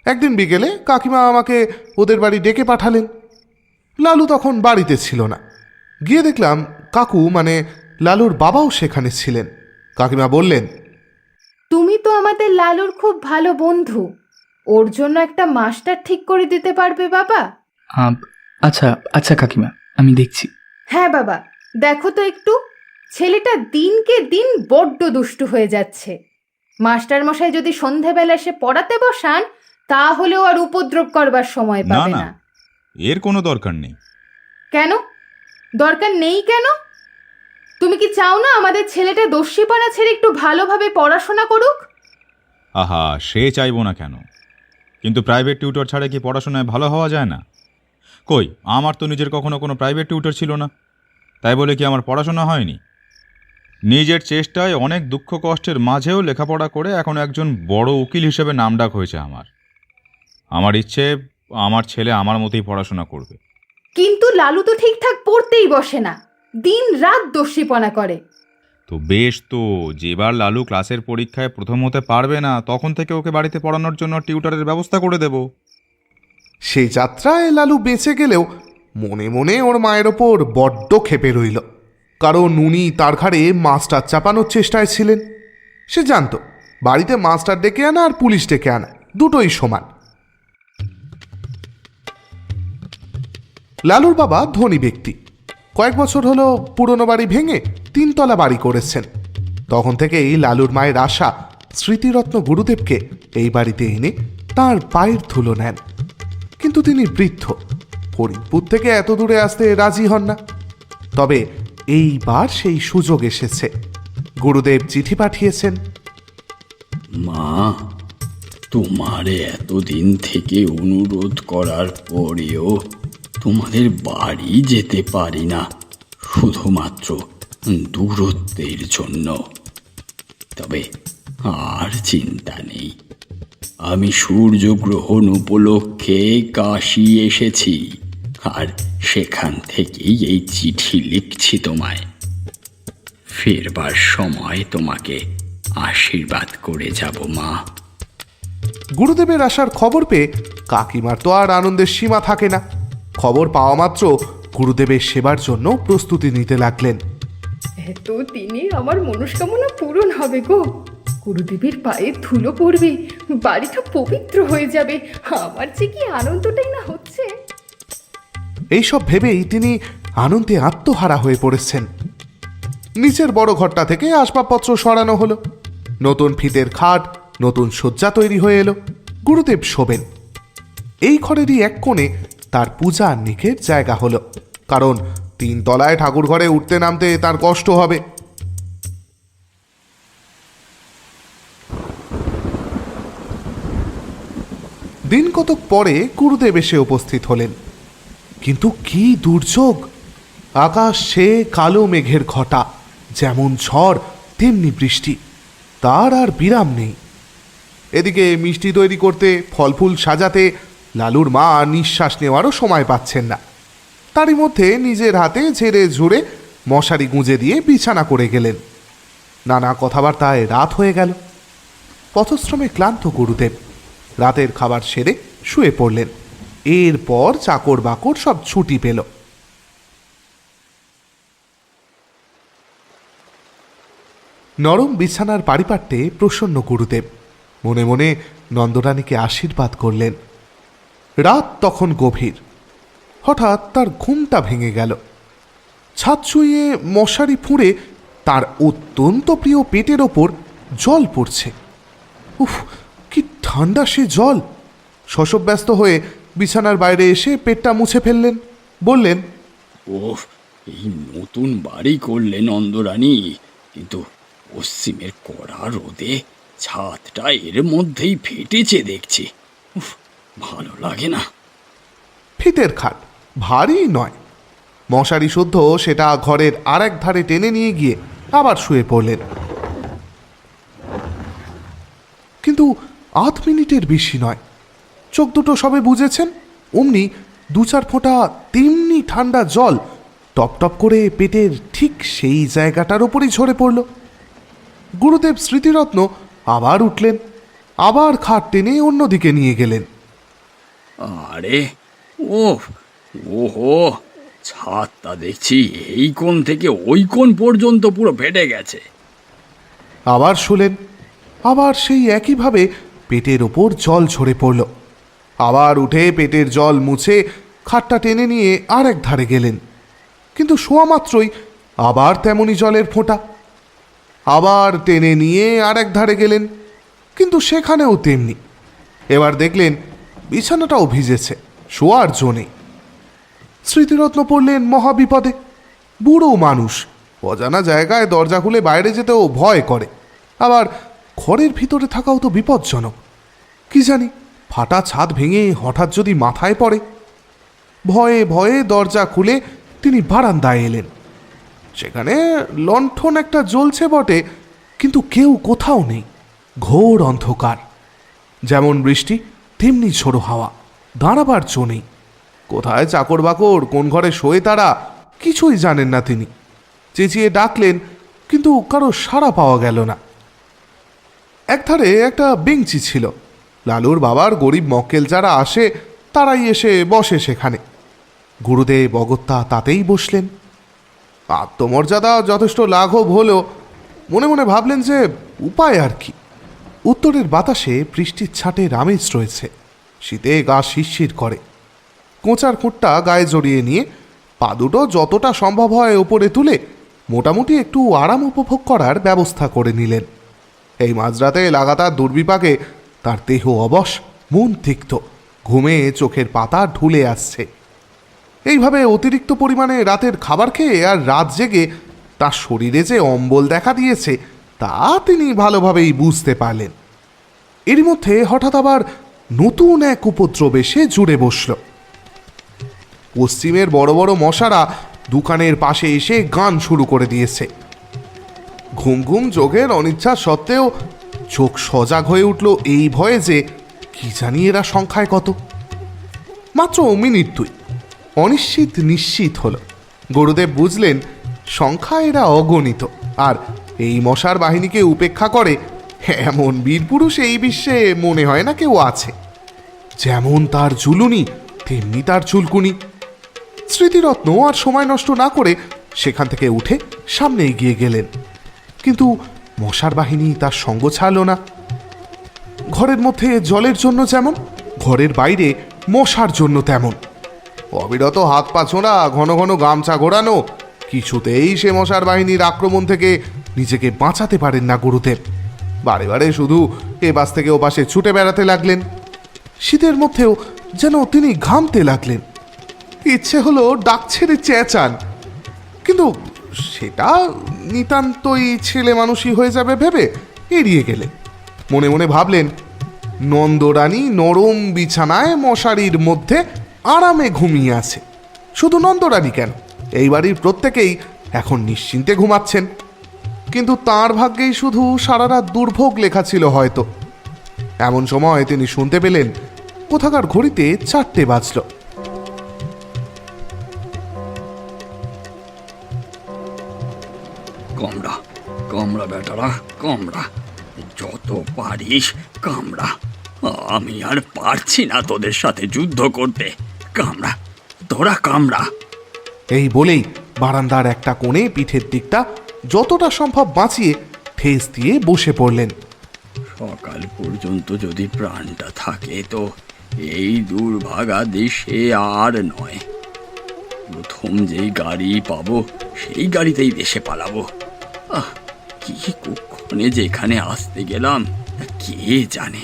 একদিন বিকেলে কাকিমা আমাকে ওদের বাড়ি ডেকে পাঠালেন। লালু তখন বাড়িতে ছিল না। গিয়ে দেখলাম কাকু মানে লালুর বাবাও সেখানে ছিলেন। কাকিমা বললেন, তুমি তো আমাদের লালুর খুব ভালো বন্ধু, ওর জন্য একটা মাস্টার ঠিক করে দিতে পারবে বাবা? আচ্ছা আচ্ছা কাকিমা, আমি দেখছি। হ্যাঁ বাবা, দেখো তো একটু, ছেলেটা দিনকে দিন বড্ড দুষ্টু হয়ে যাচ্ছে। মাস্টার মশাই যদি সন্ধেবেলা এসে পড়াতে বসান তাহলেও আর উপদ্রব করবার সময় পাবে না। এর কোনো দরকার নেই। কেন দরকার নেই? কেন? তুমি কি চাও না আমাদের ছেলেটা দস্যিপনা ছেড়ে একটু ভালোভাবে পড়াশোনা করুক? আহা, সে চাইবো না কেন, কিন্তু প্রাইভেট টিউটর ছাড়া কি পড়াশোনায় ভালো হওয়া যায় না? কই, আমার তো নিজের কখনো কোনো প্রাইভেট টিউটর ছিল না, তাই বলে কি আমার পড়াশোনা হয়নি? নিজের চেষ্টায় অনেক দুঃখ কষ্টের মাঝেও লেখাপড়া করে এখন একজন বড় উকিল হিসেবে নামডাক হয়েছে আমার। আমার ইচ্ছে আমার ছেলে আমার মতোই পড়াশোনা করবে। কিন্তু লালু তো ঠিকঠাক পড়তেই বসে না, দিন রাত দস্যিপনা করে। তো বেশ, তো যেবার লালু ক্লাসের পরীক্ষায় প্রথম হতে পারবে না তখন থেকে ওকে বাড়িতে পড়ানোর জন্য টিউটরের ব্যবস্থা করে দেব। সেই যাত্রায় লালু বেঁচে গেলেও মনে মনে ওর মায়ের ওপর বড্ড ক্ষেপে রইল, কারণ উনি তার ঘাড়ে মাস্টার চাপানোর চেষ্টায় ছিলেন। সে জানত বাড়িতে মাস্টার ডেকে আনা আর পুলিশ ডেকে আনা দুটোই সমান। লালুর বাবা ধনী ব্যক্তি। কয়েক বছর হলো পুরনো বাড়ি ভেঙে 3 তলা বাড়ি করেছেন। তখন থেকেই লালুর মায়ের আশা স্মৃতিরত্ন গুরুদেবকে এই বাড়িতে এনে তার পায়ের ধুলো নেন, কিন্তু তিনি বৃদ্ধ, ফরিদপুর থেকে এত দূরে আসতে রাজি হন না। তবে এইবার সেই সুযোগ এসেছে। গুরুদেব চিঠি পাঠিয়েছেন। মা, তোমার এতদিন থেকে অনুরোধ করার পরেও তোমাদের বাড়ি যেতে পারি না, শুধুমাত্র দূরত্বের জন্য। তবে আর চিন্তা নেই, আমি সূর্যগ্রহণ উপলক্ষে কাশী এসেছি, আর সেখান থেকেই এই চিঠি লিখছি তোমায়। ফেরবার সময় তোমাকে আশীর্বাদ করে যাব মা। গুরুদেবের আসার খবর পেয়ে কাকিমার তো আর আনন্দের সীমা থাকে না। খবর পাওয়া মাত্র গুরুদেবের সেবার জন্য প্রস্তুতি নিতে লাগলেন। এত দিনে আমার মনস্কামনা পূরণ হবে গো, গুরুদেবের পায়ে ধুলো পড়বে, বাড়িটা পবিত্র হয়ে যাবে, আমার যে কি আনন্দটাই না হচ্ছে। এইসব ভেবেই তিনি আনন্দে আত্মহারা হয়ে পড়েছেন। নিচের বড় ঘরটা থেকে আসবাবপত্র সরানো হলো, নতুন ফিতের খাট, নতুন শয্যা তৈরি হয়ে এলো। গুরুদেব শোবেন। এই ঘরেরই এক কোণে তার পূজা নিকের জায়গা হলো, কারণ 3 তলায় ঠাকুর ঘরে উঠতে নামতে তার কষ্ট হবে। দিন কতক পরে গুরুদেব এসে উপস্থিত হলেন, কিন্তু কি দুর্যোগ! আকাশ সে কালো মেঘের ঘটা, যেমন ঝড় তেমনি বৃষ্টি, তার আর বিরাম নেই। এদিকে মিষ্টি তৈরি করতে, ফল ফুল সাজাতে লালুর মা নিঃশ্বাস নেওয়ারও সময় পাচ্ছেন না। তারই মধ্যে নিজের হাতে ঝেড়ে ঝুড়ে মশারি গুঁজে দিয়ে বিছানা করে গেলেন। নানা কথাবার্তায় রাত হয়ে গেল। পথশ্রমে ক্লান্ত গুরুদেব রাতের খাবার সেরে শুয়ে পড়লেন। এরপর চাকর বাকর সব ছুটি পেল। নরম বিছানার পারিপাট্যে প্রসন্ন গুরুদেব মনে মনে নন্দরানীকে আশীর্বাদ করলেন। রাত তখন গভীর। হঠাৎ তার ঘুমটা ভেঙে গেল। ছাদ ছুঁয়ে মশারি ফুঁড়ে তার অত্যন্ত প্রিয় পেটের ওপর জল পড়ছে। উফ, কি ঠান্ডা সে জল! শশব্যস্ত হয়ে বিছানার বাইরে এসে পেটটা মুছে ফেললেন। বললেন, ওহ, এই নতুন বাড়ি করলে নন্দরানী, কিন্তু পশ্চিমের কড়া রোদে ছাদটা এর মধ্যেই ফেটেছে দেখছি। উফ, ভালো লাগে না। ফিতের খাট, ভারী নয়। মশারি শুদ্ধ সেটা ঘরের আর এক ধারে টেনে নিয়ে গিয়ে আবার শুয়ে পড়লেন। কিন্তু 8 মিনিটের বেশি নয়। চোখ দুটো সবে বুঝেছেন, অমনি 2-4 ফোঁটা তেমনি ঠান্ডা জল টপ টপ করে পেটের ঠিক সেই জায়গাটার ওপরই ঝরে পড়ল। গুরুদেব স্মৃতিরত্ন আবার উঠলেন, আবার খাট টেনে অন্যদিকে নিয়ে গেলেন। আরে ওহো, ছাদটা দেখছি এই কোণ থেকে ওই কোণ পর্যন্ত পুরো ফেটে গেছে। আবার শুলেন, আবার সেই একইভাবে পেটের ওপর জল ঝরে পড়ল। আবার উঠে পেটের জল মুছে খাটটা টেনে নিয়ে আর এক ধারে গেলেন। কিন্তু শোয়া মাত্রই আবার তেমনি জলের ফোঁটা। আবার টেনে নিয়ে আর এক ধারে গেলেন, কিন্তু সেখানেও তেমনি। এবার দেখলেন বিছানাটাও ভিজেছে, শোয়ার জো নেই। স্মৃতিরত্ন পড়লেন মহাবিপদে। বুড়ো মানুষ, অজানা জায়গায় দরজা খুলে বাইরে যেতেও ভয় করে, আবার ঘরের ভিতরে থাকাও তো বিপজ্জনক। কি জানি, ফাটা ছাদ ভেঙে হঠাৎ যদি মাথায় পড়ে। ভয়ে ভয়ে দরজা খুলে তিনি বারান্দায় এলেন। সেখানে লণ্ঠন একটা জ্বলছে বটে, কিন্তু কেউ কোথাও নেই। ঘোর অন্ধকার। যেমন বৃষ্টি তেমনি ঝোড়ো হাওয়া, দাঁড়াবার জো নেই। কোথায় চাকর বাকর, কোন ঘরে শোয়ে তারা, কিছুই জানেন না তিনি। চেঁচিয়ে ডাকলেন, কিন্তু কারো সাড়া পাওয়া গেল না। একধারে একটা বেঞ্চি ছিল। লালুর বাবার গরিব মক্কেল যারা আসে তারাই এসে বসে সেখানে। গুরুদেব অগত্যা তাতেই বসলেন। আত্মমর্যাদা যথেষ্ট লাঘব হলেও মনে মনে ভাবলেন যে উপায় আর কি। উত্তরের বাতাসে বৃষ্টির ছাটের আমেজ রয়েছে, শীতে গা শিরশির করে। কোঁচার খুঁটটা গায়ে জড়িয়ে নিয়ে পা দুটো যতটা সম্ভব হয় ওপরে তুলে মোটামুটি একটু আরাম উপভোগ করার ব্যবস্থা করে নিলেন। এই মাঝরাতে লাগাতার দুর্বিপাকে তার দেহ অবশ, মন তিক্ত, ঘুমে চোখের পাতা ঢুলে আসছে। এইভাবে অতিরিক্ত পরিমাণে রাতের খাবার খেয়ে আর রাত জেগে তার শরীরে যে অম্বল দেখা দিয়েছে তা তিনি ভালোভাবেই বুঝতে পারলেন। এর মধ্যে হঠাৎ আবার নতুন এক উপদ্রব এসে জুড়ে বসল। পশ্চিমের বড় বড় মশারা দোকানের পাশে এসে গান শুরু করে দিয়েছে। ঘুম ঘুম চোখের অনিচ্ছা সত্ত্বেও চোখ সজাগ হয়ে উঠল এই ভয়ে যে কি জানি এরা সংখ্যায় কত। মাত্র মিনিট 2 অনিশ্চিত নিশ্চিত হল। গুরুদেব বুঝলেন সংখ্যা এরা অগণিত, আর এই মশার বাহিনীকে উপেক্ষা করে এমন বীরপুরুষ এই বিশ্বে মনে হয় না কেউ আছে। যেমন তার জুলুনি তেমনি তার চুলকুনি। স্মৃতিরত্ন আর সময় নষ্ট না করে সেখান থেকে উঠে সামনে এগিয়ে গেলেন, কিন্তু মশার বাহিনী তার সঙ্গ ছাড়ল না। ঘরের মধ্যে জলের জন্য যেমন, ঘরের বাইরে মশার জন্য তেমন। অবিরত হাত পা ছোঁড়া, ঘন ঘন গামছা ঘোরানো, কিছুতেই সে মশার বাহিনীর আক্রমণ থেকে নিজেকে বাঁচাতে পারেন না গুরুদেব। বারে বারে শুধু এ পাশ থেকে ও পাশে ছুটে বেড়াতে লাগলেন। শীতের মধ্যেও যেন তিনি ঘামতে লাগলেন। ইচ্ছে হলো ডাক ছেড়ে চেঁচান, কিন্তু সেটা নিতান্তই ছেলে মানুষই হয়ে যাবে ভেবে এড়িয়ে গেলেন। মনে মনে ভাবলেন, নন্দরানী নরম বিছানায় মশারির মধ্যে আরামে ঘুমিয়ে আছে। শুধু নন্দরানী কেন, এই বাড়ির প্রত্যেকেই এখন নিশ্চিন্তে ঘুমাচ্ছেন। কিন্তু তাঁর ভাগ্যেই শুধু সারা রাত দুর্ভোগ লেখা ছিল হয়তো। এমন সময় তিনি শুনতে পেলেন কোথাকার ঘড়িতে 4টে বাজল। কমলা কামড়া বেটারা কামড়া, যত পারিস কামড়া। আমি আর পারছি না তোদের সাথে যুদ্ধ করতে। কামড়া, তোরা কামড়া। এই বলেই বারান্দার একটা কোণে পিঠের দিকটা যতটা সম্ভব বাঁচিয়ে ঠেস দিয়ে বসে পড়লেন। সকাল পর্যন্ত যদি প্রাণটা থাকে তো এই দুর্ভাগা দেশে আর নয়। প্রথম যেই গাড়ি পাবো সেই গাড়িতেই দেশে পালাবো। কি কুক্ষণে যেখানে আসতে গেলাম কে জানে।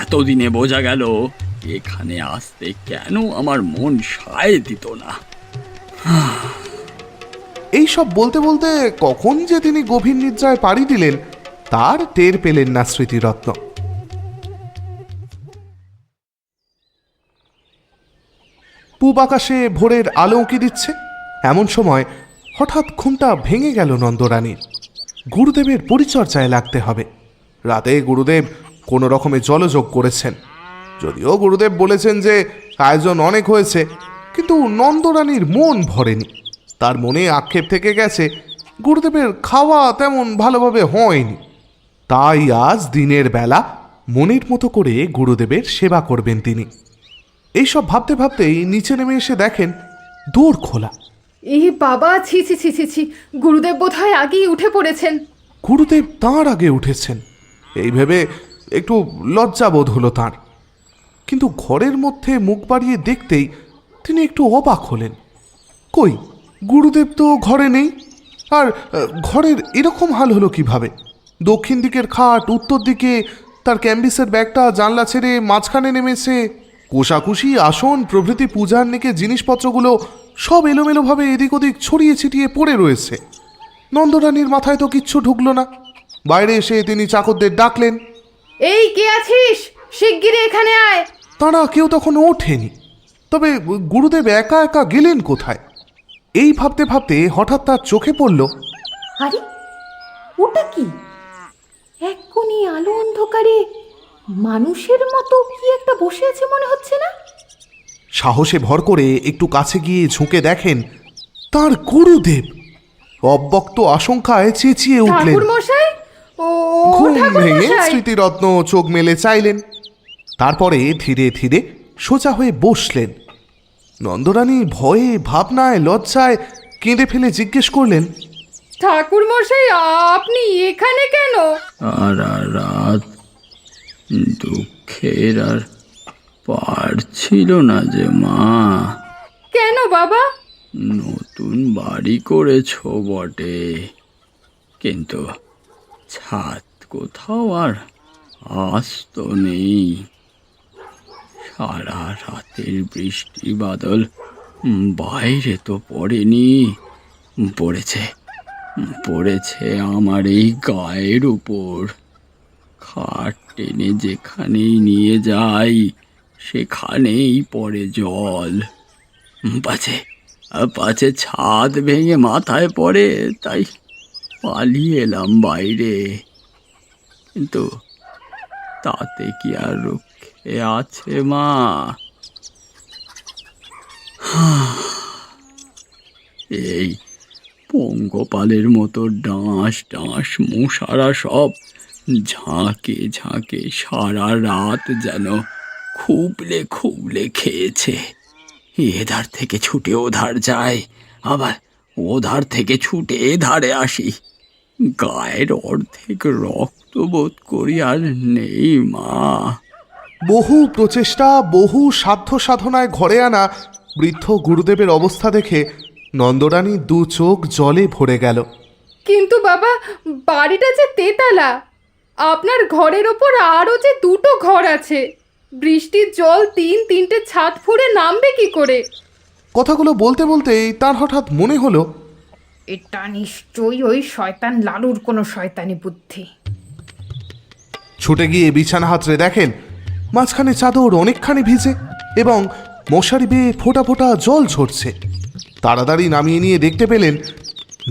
এতদিনে বোঝা গেল এখানে আসতে কেন আমার মন সায় দিত না। এই সব বলতে বলতে কখন যে তিনি গভীর নিদ্রায় পাড়ি দিলেন তার টের পেলেন না স্মৃতিরত্ন। পূব আকাশে ভোরের আলো উঁকি দিচ্ছে, এমন সময় হঠাৎ ঘুমটা ভেঙে গেল নন্দরানীর। গুরুদেবের পরিচর্যায় লাগতে হবে। রাতে গুরুদেব কোনো রকমে জলযোগ করেছেন। যদিও গুরুদেব বলেছেন যে আয়োজন অনেক হয়েছে, কিন্তু নন্দরানীর মন ভরেনি। তার মনে আক্ষেপ থেকে গেছে গুরুদেবের খাওয়া তেমন ভালোভাবে হয়নি। তাই আজ দিনের বেলা মনের মতো করে গুরুদেবের সেবা করবেন তিনি। এইসব ভাবতে ভাবতেই নিচে নেমে এসে দেখেন দোর খোলা। এই বাবা, ছি ছি ছি ছি ছি, গুরুদেব বোধহয় আগেই উঠে পড়েছেন। গুরুদেব তাঁর আগে উঠেছেন এই ভেবে একটু লজ্জাবোধ হলো তাঁর। কিন্তু ঘরের মধ্যে মুখ বাড়িয়ে দেখতেই তিনি একটু অবাক হলেন। কই, গুরুদেব তো ঘরে নেই। আর ঘরের এরকম হাল হলো কিভাবে? দক্ষিণ দিকের খাট, উত্তর দিকে তার ক্যাম্বিসের ব্যাগটা জানলা ছেড়ে মাঝখানে নেমেছে। কোষাকুষি, আসন প্রভৃতি পূজার নিকে জিনিসপত্রগুলো সব এলোমেলোভাবে এদিক ওদিক ছড়িয়ে ছিটিয়ে পড়ে রয়েছে। নন্দরানীর মাথায় তো কিচ্ছু ঢুকলো না। বাইরে এসে তিনি চাকরদের ডাকলেন, এই কে আছিস, শিগগিরই এখানে আয়। তাঁরা কেউ তখন ওঠেনি। তবে গুরুদেব একা একা গেলেন কোথায়? এই ভাবতে ভাবতে হঠাৎ তার চোখে পড়ল, আরে ওটা কি? এক্ষুনি আলো অন্ধকারে মানুষের মতো কি একটা বসে আছে মনে হচ্ছে না? সাহসে ভর করে একটু কাছে গিয়ে ঝুঁকে দেখেন তার গুরুদেব। অব্যক্ত আশঙ্কায় চেঁচিয়ে উঠলেন। ঠাকুরমশাই, ও ঘুম ভেঙে ঠাকুরমশাই। স্মৃতিরত্ন চোখ মেলে চাইলেন। তারপরে ধীরে ধীরে সোজা হয়ে বসলেন। নন্দরানী ভয়ে, ভাবনায়, লজ্জায় কেঁদে ফেলে জিজ্ঞেস করলেন, ঠাকুরমশাই, আপনি এখানে কেন? আর রাত দুঃখের আর পারছিল না যে মা। কেন বাবা? নতুন বাড়ি করেছো বটে, কিন্তু ছাদ কোথাও আর আস্ত নেই। সারা রাতের বৃষ্টি বাদল বাইরে তো পড়েনি, পড়েছে পড়েছে আমার এই গায়ের উপর। খাট টেনে যেখানেই নিয়ে যাই সেখানেই পড়ে জল। পাছে ছাদ ভেঙে মাথায় পড়ে, তাই পালিয়ে এলাম বাইরে। কিন্তু তাতে কি আর রক্ষে আছে মা? এই পঙ্গপালের মতো ডাঁশ ডাঁশ মশারা সব ঝাঁকে ঝাঁকে সারা রাত যেন খুবলে খুবলে খেয়েছে। এধার থেকে ছুটে ওধার যায়, আবার ওধার থেকে ছুটে এধারে আসি। গায়ের অর্ধেক রক্ত বোধ করি আর নেই মা। বহু প্রচেষ্টা, বহু সাধ্য সাধনায় ঘরে আনা বৃদ্ধ গুরুদেবের অবস্থা দেখে নন্দরানী দু চোখ জলে ভরে গেল। কিন্তু বাবা, বাড়িটা যে তেতালা, আপনার ঘরের ওপর আরও যে দুটো ঘর আছে। বৃষ্টির জল তিনটে ছাদ ফুঁড়ে নামবে কি করে? কথাগুলো বলতে বলতেই তার হঠাৎ মনে হলো, এটা নিশ্চয়ই ওই শয়তান লালুর কোনো শয়তানি বুদ্ধি। ছুটে গিয়ে বিছানা হাতড়ে দেখেন মাঝখানে চাদর অনেকখানি ভিজে এবং মশারি বেয়ে ফোঁটা ফোঁটা জল ঝরছে। তাড়াতাড়ি নামিয়ে নিয়ে দেখতে পেলেন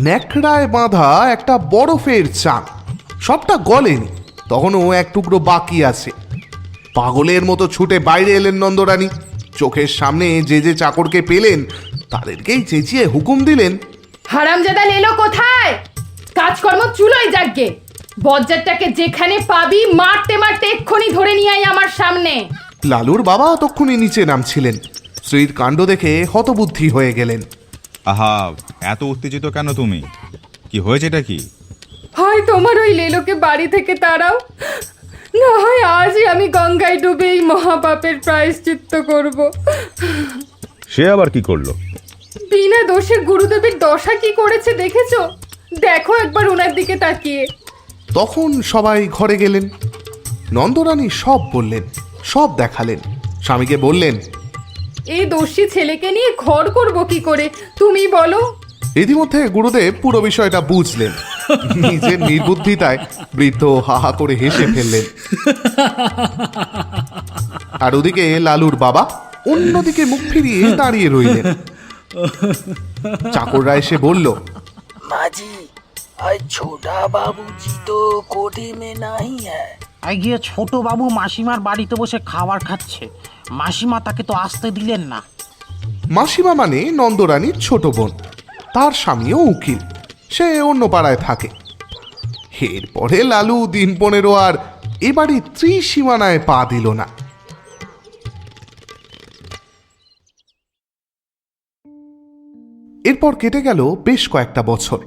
ন্যাকড়ায় বাঁধা একটা বরফের চাং। সবটা গলেনি, তখনও এক টুকরো বাকি আছে। পাগলের মতো ছুটে বাইরে এলেন নন্দরানী। চোখের সামনে যে যে চাকরকে পেলেন তাদেরকেই চেঁচিয়ে হুকুম দিলেন, হারামজাদা লেলো কোথায়? কাজকর্ম চুলোয় যাকগে। বজ্জারটাকে যেখানে পাবি মারতে মারতে এক্ষুনি ধরে নিয়ে আয় আমার সামনে। লালুর বাবা তক্ষুনি নিচে নামছিলেন। স্ত্রীর কাণ্ড দেখে হতবুদ্ধি হয়ে গেলেন। আহা, এত উত্তেজিত কেন তুমি? কি হয়েছে, এটা কি? হয় তোমার ওই লেলোকে বাড়ি থেকে তাড়াও, না হয় আজই আমি গঙ্গায় ডুবে এই মহাপাপের প্রায়শ্চিত্ত করব। সে আবার কি করলো? বিনা দোষে গুরুদেবের দশা কি করেছে দেখেছো? দেখো একবার ওনার দিকে তাকিয়ে। তখন সবাই ঘরে গেলেন। নন্দরানী সব বললেন, সব দেখালেন। স্বামীকে বললেন, এই দোষী ছেলেকে নিয়ে ঘর করব কি করে তুমি বলো? ইতিমধ্যে গুরুদেব পুরো বিষয়টা বুঝলেন। নিজের নির্বুদ্ধিতায় বৃদ্ধ হাহা করে হেসে ফেললেন। আর ওদিকে লালুর বাবা অন্যদিকে মুখ ফিরিয়ে দাঁড়িয়ে রইলেন। চাকররা এসে বলল, माजी आज छोटा बाबूजी तो कोठे में नहीं है। গিয়ে ছোট বাবু মাসিমার বাড়িতে বসে খাবার খাচ্ছে। মাসিমা তাকে তো আসতে দিলেন না। মাসিমা মানে নন্দরানীর ছোট বোন। তার স্বামীও উকিল, সে অন্য পাড়ায় থাকে। এরপরে লালু দিন 15 আর এ বাড়ির ত্রিসীমানায় পা দিল না। এরপর কেটে গেল বেশ কয়েকটা বছর।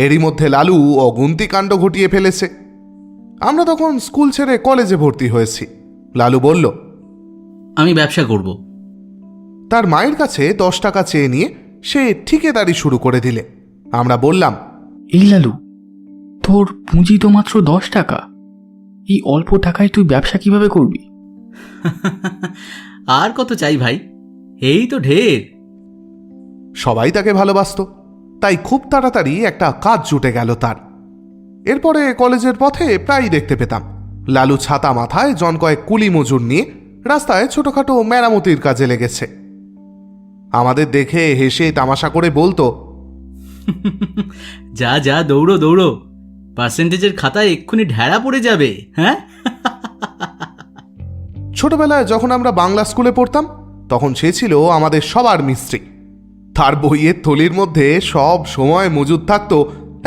এরই মধ্যে লালু অগুন্তি কাণ্ড ঘটিয়ে ফেলেছে। আমরা তখন স্কুল ছেড়ে কলেজে ভর্তি হয়েছি। লালু বলল, আমি ব্যবসা করব। তার মায়ের কাছে 10 টাকা চেয়ে নিয়ে সে ঠিকাদারি শুরু করে দিলে। আমরা বললাম, এই লালু, তোর পুঁজি তো মাত্র 10 টাকা। এই অল্প টাকায় তুই ব্যবসা কিভাবে করবি? আর কত চাই ভাই, এই তো ঢের। সবাই তাকে ভালোবাসত, তাই খুব তাড়াতাড়ি একটা কাজ জুটে গেল তার। এরপরে কলেজের পথে প্রায়ই দেখতে পেতাম লালু ছাতা মাথায় জন কয়েক কুলি মজুর নিয়ে রাস্তায় ছোটখাটো মেরামতির কাজে লেগেছে। আমাদের দেখে হেসে তামাশা করে বলতো, যা যা দৌড়ো দৌড়ো, পার্সেন্টেজের খাতায় এক্ষুনি ঢেড়া পড়ে যাবে। হ্যাঁ, ছোটবেলায় যখন আমরা বাংলা স্কুলে পড়তাম তখন সে ছিল আমাদের সবার মিস্ত্রি। তার বইয়ের থলির মধ্যে সব সময় মজুদ থাকতো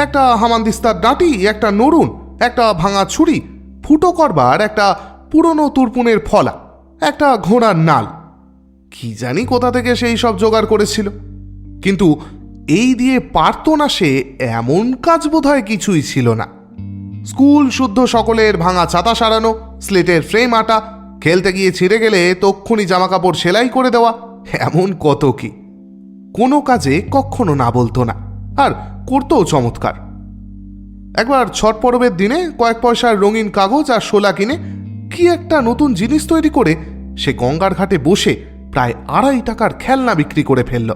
একটা হামানদিস্তার ডাঁটি, একটা নড়ুন, একটা ভাঙা ছুরি, ফুটো করবার একটা পুরনো তুরপুনের ফলা, একটা ঘোড়ার নাল। কি জানি কোথা থেকে সেই সব জোগাড় করেছিল, কিন্তু এই দিয়ে পারত না সে এমন কাজ বোধহয় কিছুই ছিল না। স্কুল শুদ্ধ সকলের ভাঙা ছাতা সারানো, স্লেটের ফ্রেম আটা, খেলতে গিয়ে ছিঁড়ে গেলে তক্ষুনি জামাকাপড় সেলাই করে দেওয়া, এমন কত কি। কোনো কাজে কখনো না বলতো না, আর করতেও চমৎকার। একবার ছট পরবের দিনে কয়েক পয়সার রঙিন কাগজ আর শোলা কিনে কি একটা নতুন জিনিস তৈরি করে সে গঙ্গার ঘাটে বসে প্রায় 2.5 টাকার খেলনা বিক্রি করে ফেলল।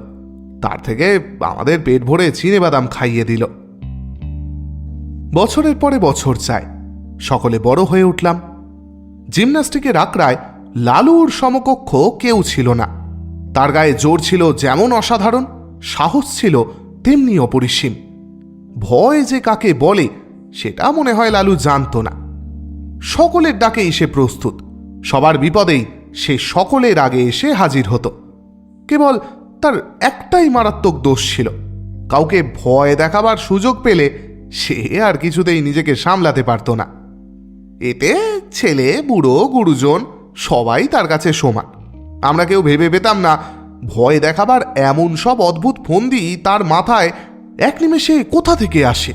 তার থেকে আমাদের পেট ভরে চিনেবাদাম খাইয়ে দিল। বছরের পরে বছর যায়, সকলে বড় হয়ে উঠলাম। জিমন্যাস্টিকের আখড়ায় লালুর সমকক্ষ কেউ ছিল না। তার গায়ে জোর ছিল যেমন অসাধারণ, সাহস ছিল তেমনি অপরিসীম। ভয় যে কাকে বলে সেটা মনে হয় লালু জানত না। সকলের ডাকেই সে প্রস্তুত, সবার বিপদেই সে সকলের আগে এসে হাজির হতো। কেবল তার একটাই মারাত্মক দোষ ছিল, কাউকে ভয় দেখাবার সুযোগ পেলে সে আর কিছুতেই নিজেকে সামলাতে পারত না। এতে ছেলে বুড়ো গুরুজন সবাই তার কাছে সমান। আমরা কেউ ভেবে পেতাম না ভয় দেখাবার এমন সব অদ্ভুত ফন্দি তার মাথায় এক নিমেষে কোথা থেকে আসে।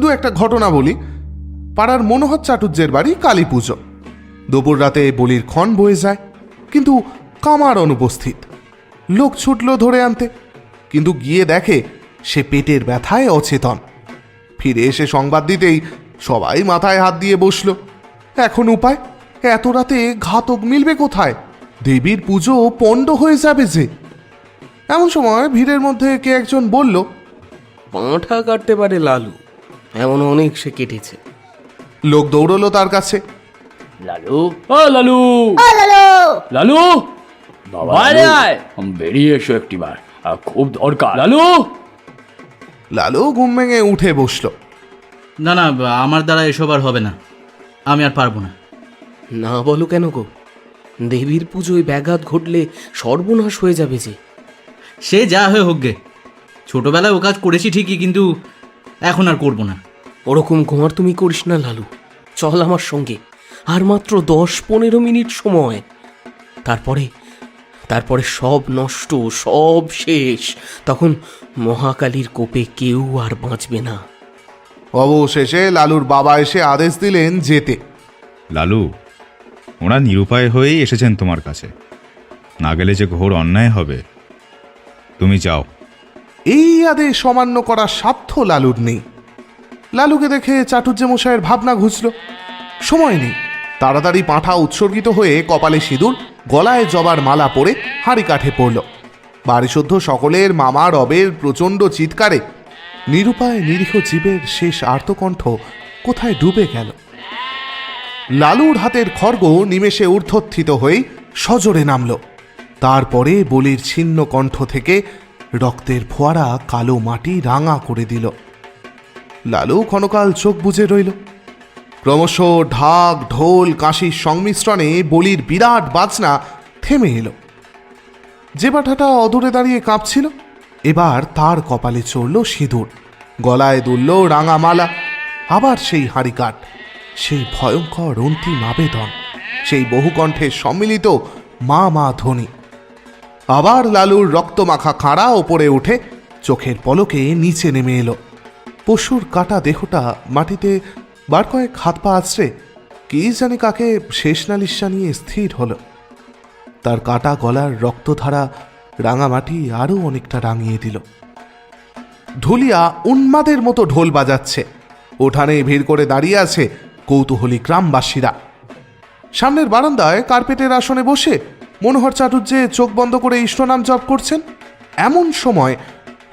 দু একটা ঘটনা বলি। পাড়ার মনোহর চাটুর্যের বাড়ি কালী পুজো। দুপুর রাতে বলির ক্ষণ বয়ে যায়, কিন্তু কামার অনুপস্থিত। লোক ছুটল ধরে আনতে, কিন্তু গিয়ে দেখে সে পেটের ব্যথায় অচেতন। ফিরে এসে সংবাদ দিতেই সবাই মাথায় হাত দিয়ে বসল। এখন উপায়, এত রাতে ঘাতক মিলবে কোথায়? দেবীর পুজো পণ্ড হয়ে যাবে যে। এমন সময় ভিড়ের মধ্যে কে একজন বলল, পাঁঠা কাটতে পারে লালু, এমন অনেক সে কেটেছে। লোক দৌড়লো তার কাছে। লালু, ও লালু, লালু, বাবা বেরিয়ে এসো একটিবার, খুব দরকার। লালু। লালু ঘুম ভেঙে উঠে বসল। না না, আমার দ্বারা এসব আর হবে না, আমি আর পারবো না। না বলো কেন গো? দেবীর পুজোয় ব্যাঘাত ঘটলে সর্বনাশ হয়ে যাবে যে। সে যা হয়ে হোক গে, ছোটবেলায় ও কাজ করেছি ঠিকই, কিন্তু এখন আর করব না। ওরকম ঘুমার তুমি করিস না লালু, চল আমার সঙ্গে। আর মাত্র 10-15 মিনিট সময়, তারপরে সব নষ্ট, সব শেষ। তখন মহাকালীর কোপে কেউ আর বাঁচবে না। অবশেষে লালুর বাবা এসে আদেশ দিলেন যেতে। লালু, ওরা নিরুপায় হয়েই এসেছেন তোমার কাছে, না গেলে যে ঘোর অন্যায় হবে। তুমি যাও। এই আদেশ অমান্য করার সাধ্য লালুর নেই। লালুকে দেখে চাটুর্যে মশাইয়ের ভাবনা ঘুচল। সময় নেই, তাড়াতাড়ি পাঁঠা উৎসর্গিত হয়ে কপালে সিঁদুর, গলায় জবার মালা পরে হাঁড়ি কাঠে পড়ল। বাড়িসুদ্ধ সকলের মামা রবের প্রচণ্ড চিৎকারে নিরুপায় নিরীহ জীবের শেষ আর্তকণ্ঠ কোথায় ডুবে গেল। লালুর হাতের খড়গ নিমেষে ঊর্ধ্বত্থিত হয়ে সজোরে নামল। তারপরে বলির ছিন্ন কণ্ঠ থেকে রক্তের ফোয়ারা কালো মাটি রাঙা করে দিল। লালু ক্ষণকাল চোখ বুজে রইল। ক্রমশ ঢাক, ঢোল, কাশির সংমিশ্রণে বলির বিরাট বাজনা থেমে এলো। যে বাটাটা অদূরে দাঁড়িয়ে কাঁপছিল, এবার তার কপালে চড়ল সিঁদুর, গলায় দুলল রাঙা মালা। আবার সেই হাঁড়ি কাঠ, সেই ভয়ঙ্কর অন্তিম আবেদন, সেই বহুকণ্ঠে সম্মিলিত মা মা ধ্বনি। আবার লালুর রক্তমাখা খাঁড়া ওপরে উঠে চোখের পলকে নিচে নেমে এলো। পশুর কাটা দেহটা মাটিতে বার কয়েক হাত পা আছড়ে কি জানি কাকে শেষ নালিশা নিয়ে স্থির হলো। তার কাটা গলার রক্তধারা রাঙামাটি আরও অনেকটা রাঙিয়ে দিল। ঢুলিয়া উন্মাদের মতো ঢোল বাজাচ্ছে। উঠানে ভিড় করে দাঁড়িয়ে আছে কৌতূহলী গ্রামবাসীরা। সামনের বারান্দায় কার্পেটের আসনে বসে মনোহর চাটুর্যে চোখ বন্ধ করে ইষ্টনাম জপ করছেন। এমন সময়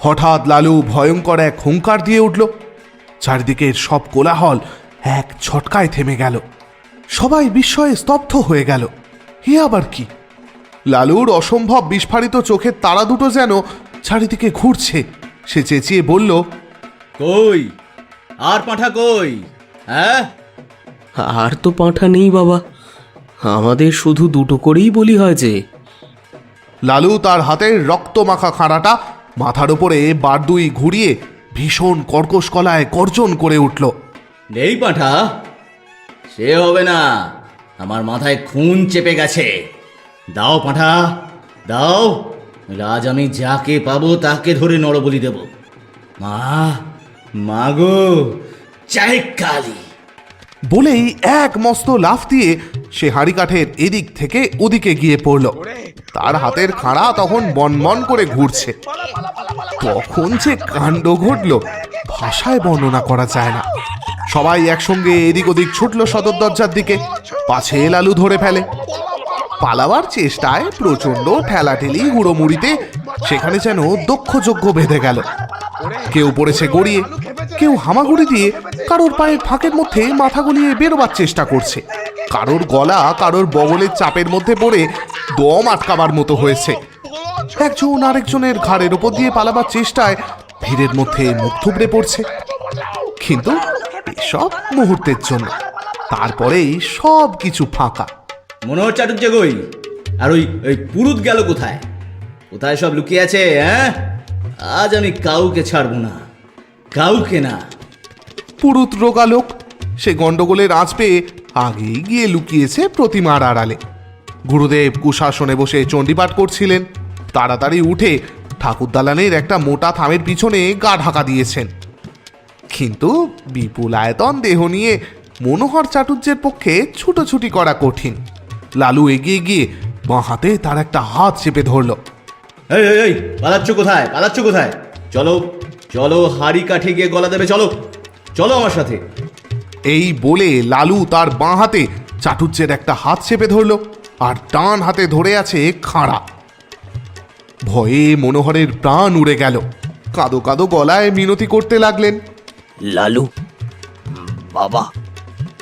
হঠাৎ লালু ভয়ঙ্কর এক হুঙ্কার দিয়ে উঠল। চারিদিকের সব কোলাহল এক ছটকায় থেমে গেল। সবাই বিস্ময়ে স্তব্ধ হয়ে গেল। হে আবার কি! লালুর অসম্ভব বিস্ফারিত চোখের তারা দুটো যেন চারিদিকে ঘুরছে। সে চেঁচিয়ে বলল, কই আর পাঁঠা কই? হ্যাঁ, আর তো পাঁঠা নেই বাবা, আমাদের শুধু 2টো করেই বলি হয় যে। লালু তার হাতের রক্তমাখা খাঁড়াটা মাথার উপরে বারদুই ঘুরিয়ে ভীষণ কর্কশ গলায় গর্জন করে উঠল। নেই পাঁঠা, সে হবে না, আমার মাথায় খুন চেপে গেছে। দাও পাঁঠা, দাও, আজ আমি যাকে পাবো তাকে ধরে নরবলি দেব। মা, মাগো, চাই কালী। বলেই এক মস্ত লাফ দিয়ে সে হাঁড়ি কাঠের এদিক থেকে ওদিকে গিয়ে পড়ল। তার হাতের খাঁড়া তখন বনবন করে ঘুরছে। তখন যে কাণ্ড ঘটল ভাষায় বর্ণনা করা যায় না। সবাই একসঙ্গে এদিক ওদিক ছুটল সদর দরজার দিকে, পাছে লালু ধরে ফেলে। পালাবার চেষ্টায় প্রচণ্ড ঠেলাঠেলি হুড়োমুড়িতে সেখানে যেন দক্ষযজ্ঞ বেঁধে গেল। কেউ পড়েছে গড়িয়ে, কেউ হামাগুড়ি দিয়ে কারোর পায়ের ফাঁকের মধ্যে মাথা গলিয়ে বেরোবার চেষ্টা করছে। কারোর গলা কারোর বগলের চাপের মধ্যে পড়ে দম আটকাবার মতো হয়েছে। একজন আরেকজনের ঘাড়ের ওপর দিয়ে পালাবার চেষ্টায় ভিড়ের মধ্যে মুখ থুবড়ে পড়ছে। কিন্তু এসব মুহূর্তের জন্য, তারপরেই সব কিছু ফাঁকা। মনোহর চাটুর্য কই? আর ওই পুরুত গেল কোথায়? কোথায় সব লুকিয়ে আছে? হ্যাঁ, আজ আমি কাউকে ছাড়বো না, কাউকে না। পুরুত রোগালোক, সে গন্ডগোলের আঁচ পেয়ে আগেই গিয়ে লুকিয়েছে প্রতিমার আড়ালে। গুরুদেব কুশাসনে বসে চণ্ডীপাঠ করছিলেন। তাড়াতাড়ি উঠে ঠাকুর দালানের একটা মোটা থামের পিছনে গা ঢাকা দিয়েছেন। কিন্তু বিপুল আয়তন দেহ নিয়ে মনোহর চাটুর্যের পক্ষে ছুটোছুটি করা কঠিন। লালু এগিয়ে গিয়ে বাঁ হাতে তার একটা হাত চেপে ধরল। এই এই এই, পালাচ্ছ কোথায়? পালাচ্ছ কোথায়? চলো চলো, হাড়ি কাঠে গিয়ে গলা দেবে। চলো চলো আমার সাথে। এই বলে লালু তার বাঁ হাতে চাটুর্যের একটা হাত চেপে ধরল, আর ডান হাতে ধরে আছে খাঁড়া। ভয়ে মনোহরের প্রাণ উড়ে গেল। কাঁদো কাঁদো গলায় মিনতি করতে লাগলেন, লালু বাবা,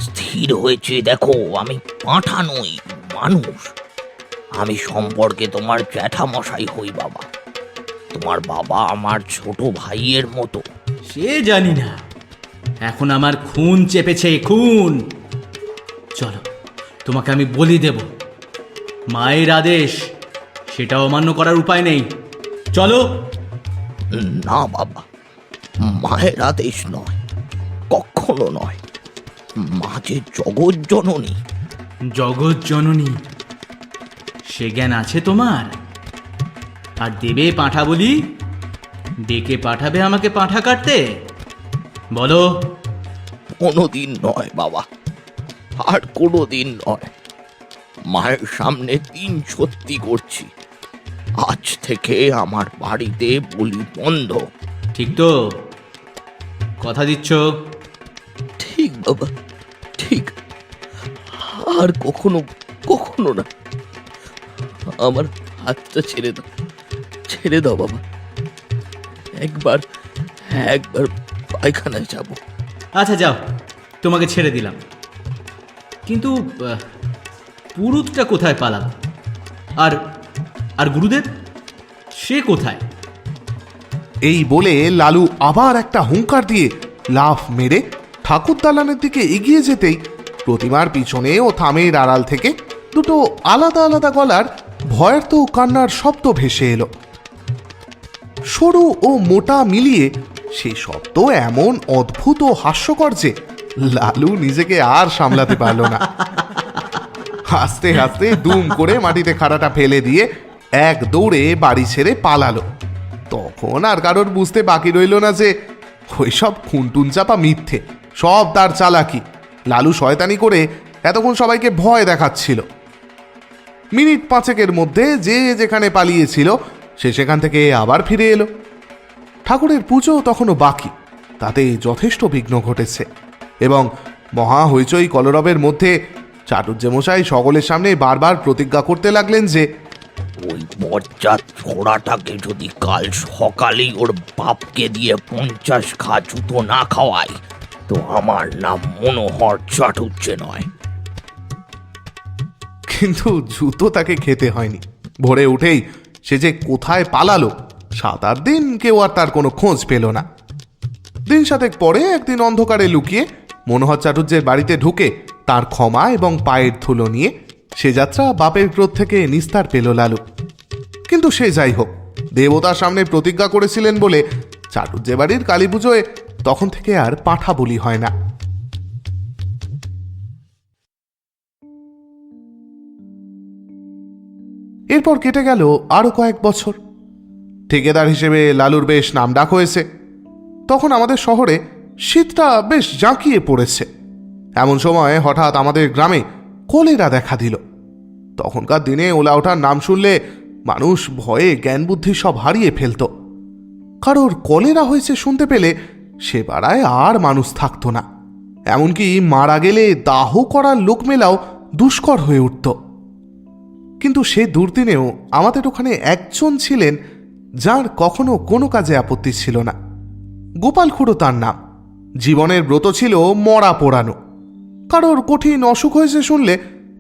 স্থির হয়েছে দেখো, আমি পাঁঠা নই, মানুষ। আমি সম্পর্কে তোমার জ্যাঠামশাই হই বাবা। তোমার বাবা আমার ছোট ভাইয়ের মতো। সে জানি না, এখন আমার খুন চেপেছে, খুন। চলো, তোমাকে আমি বলি দেব। মায়ের আদেশ, সেটা অমান্য করার উপায় নেই। চলো। না বাবা, মায়ের আদেশ নয়, কখনো নয়। মা যে জগৎ জননী। জগৎ জননী, সে জ্ঞান আছে তোমার? আর দেবে পাঁঠা বলি? ডেকে পাঠাবে আমাকে পাঁঠা কাটতে? বলো। কোনোদিন নয় বাবা, আর কোনোদিন নয়। মায়ের সামনে দিন সত্যি করছি, আজ থেকে আমার বাড়িতে বলি বন্ধ। ঠিক তো? কথা দিচ্ছ? ঠিক বাবা, ঠিক। আর কখনো কখনো না। আমার হাতটা ছেড়ে দাও, ছেড়ে দাও বাবা। একবার একবার পায়খানায় যাব। আচ্ছা যাও, তোমাকে ছেড়ে দিলাম। কিন্তু পুরুতটা কোথায় পালালো? আর আর গুরুদেব, সে কোথায়? এই বলে লালু আবার একটা হুঙ্কার দিয়ে লাফ মেরে ঠাকুর দালানের দিকে এগিয়ে যেতেই প্রতিমার পিছনে ও থামের আড়াল থেকে দুটো আলাদা আলাদা গলার ভয়ার্ত কান্নার শব্দ ভেসে এলো। সরু ও মোটা মিলিয়ে সেই শব্দ এমন অদ্ভুত ও হাস্যকর যে লালু নিজেকে আর সামলাতে পারল না। হাসতে হাসতে দুম করে মাটিতে খাড়াটা ফেলে দিয়ে এক দৌড়ে বাড়ি ছেড়ে পালালো। তখন আর কারোর বুঝতে বাকি রইল না যে ওইসব খুনটুন চাপা মিথ্যে, সব তার চালাকি। লালু শয়তানি করে এতক্ষণ সবাইকে ভয় দেখাচ্ছিল। মিনিট পাঁচেকের মধ্যে যে যেখানে পালিয়েছিল সে সেখান থেকে আবার ফিরে এলো। ঠাকুরের পুজো তখনও বাকি, তাতে যথেষ্ট বিঘ্ন ঘটেছে এবং মহা হইচই কলরবের মধ্যে চাটুর্যমশাই সকলের সামনে বারবার প্রতিজ্ঞা করতে লাগলেন যে ওই বজ্জাত ছোড়াটাকে যদি কাল সকালেই ওর বাপকে দিয়ে 50 খা জুতো না খাওয়াই, তো আমার নাম মনোহর চাটুর্য নয়। কিন্তু জুতো তাকে খেতে হয়নি। ভোরে উঠেই সে যে কোথায় পালালো 7-8 দিন কেউ আর তার কোনো খোঁজ পেল না। দিন 7 পরে একদিন অন্ধকারে লুকিয়ে মনোহর চাটুর্যের বাড়িতে ঢুকে তার ক্ষমা এবং পায়ের ধুলো নিয়ে সে যাত্রা বাপের ক্রোধ থেকে নিস্তার পেল লালু। কিন্তু সে যাই হোক, দেবতার সামনে প্রতিজ্ঞা করেছিলেন বলে চাটুর্যে বাড়ির কালী পুজোয় তখন থেকে আর পাঁঠা বলি হয় না। এরপর কেটে গেল আরো কয়েক বছর। ঠিকাদার হিসেবে লালুর বেশ নামডাক হয়েছে। তখন আমাদের শহরে শীতটা বেশ জাঁকিয়ে পড়েছে। এমন সময় হঠাৎ আমাদের গ্রামে কলেরা দেখা দিল। তখনকার দিনে ওলা ওঠার নাম শুনলে মানুষ ভয়ে জ্ঞান বুদ্ধি সব হারিয়ে ফেলত। কারোর কলেরা হয়েছে শুনতে পেলে সে পাড়ায় আর মানুষ থাকতো না। এমনকি মারা গেলে দাহ করার লোক মেলাও দুষ্কর হয়ে উঠত। কিন্তু সে দুর্দিনেও আমাদের ওখানে একজন ছিলেন যার কখনো কোনো কাজে আপত্তি ছিল না। গোপাল খুড়ো তার নাম। জীবনের ব্রত ছিল মরা পোড়ানো। কারোর কঠিন অসুখ হয়েছে শুনলে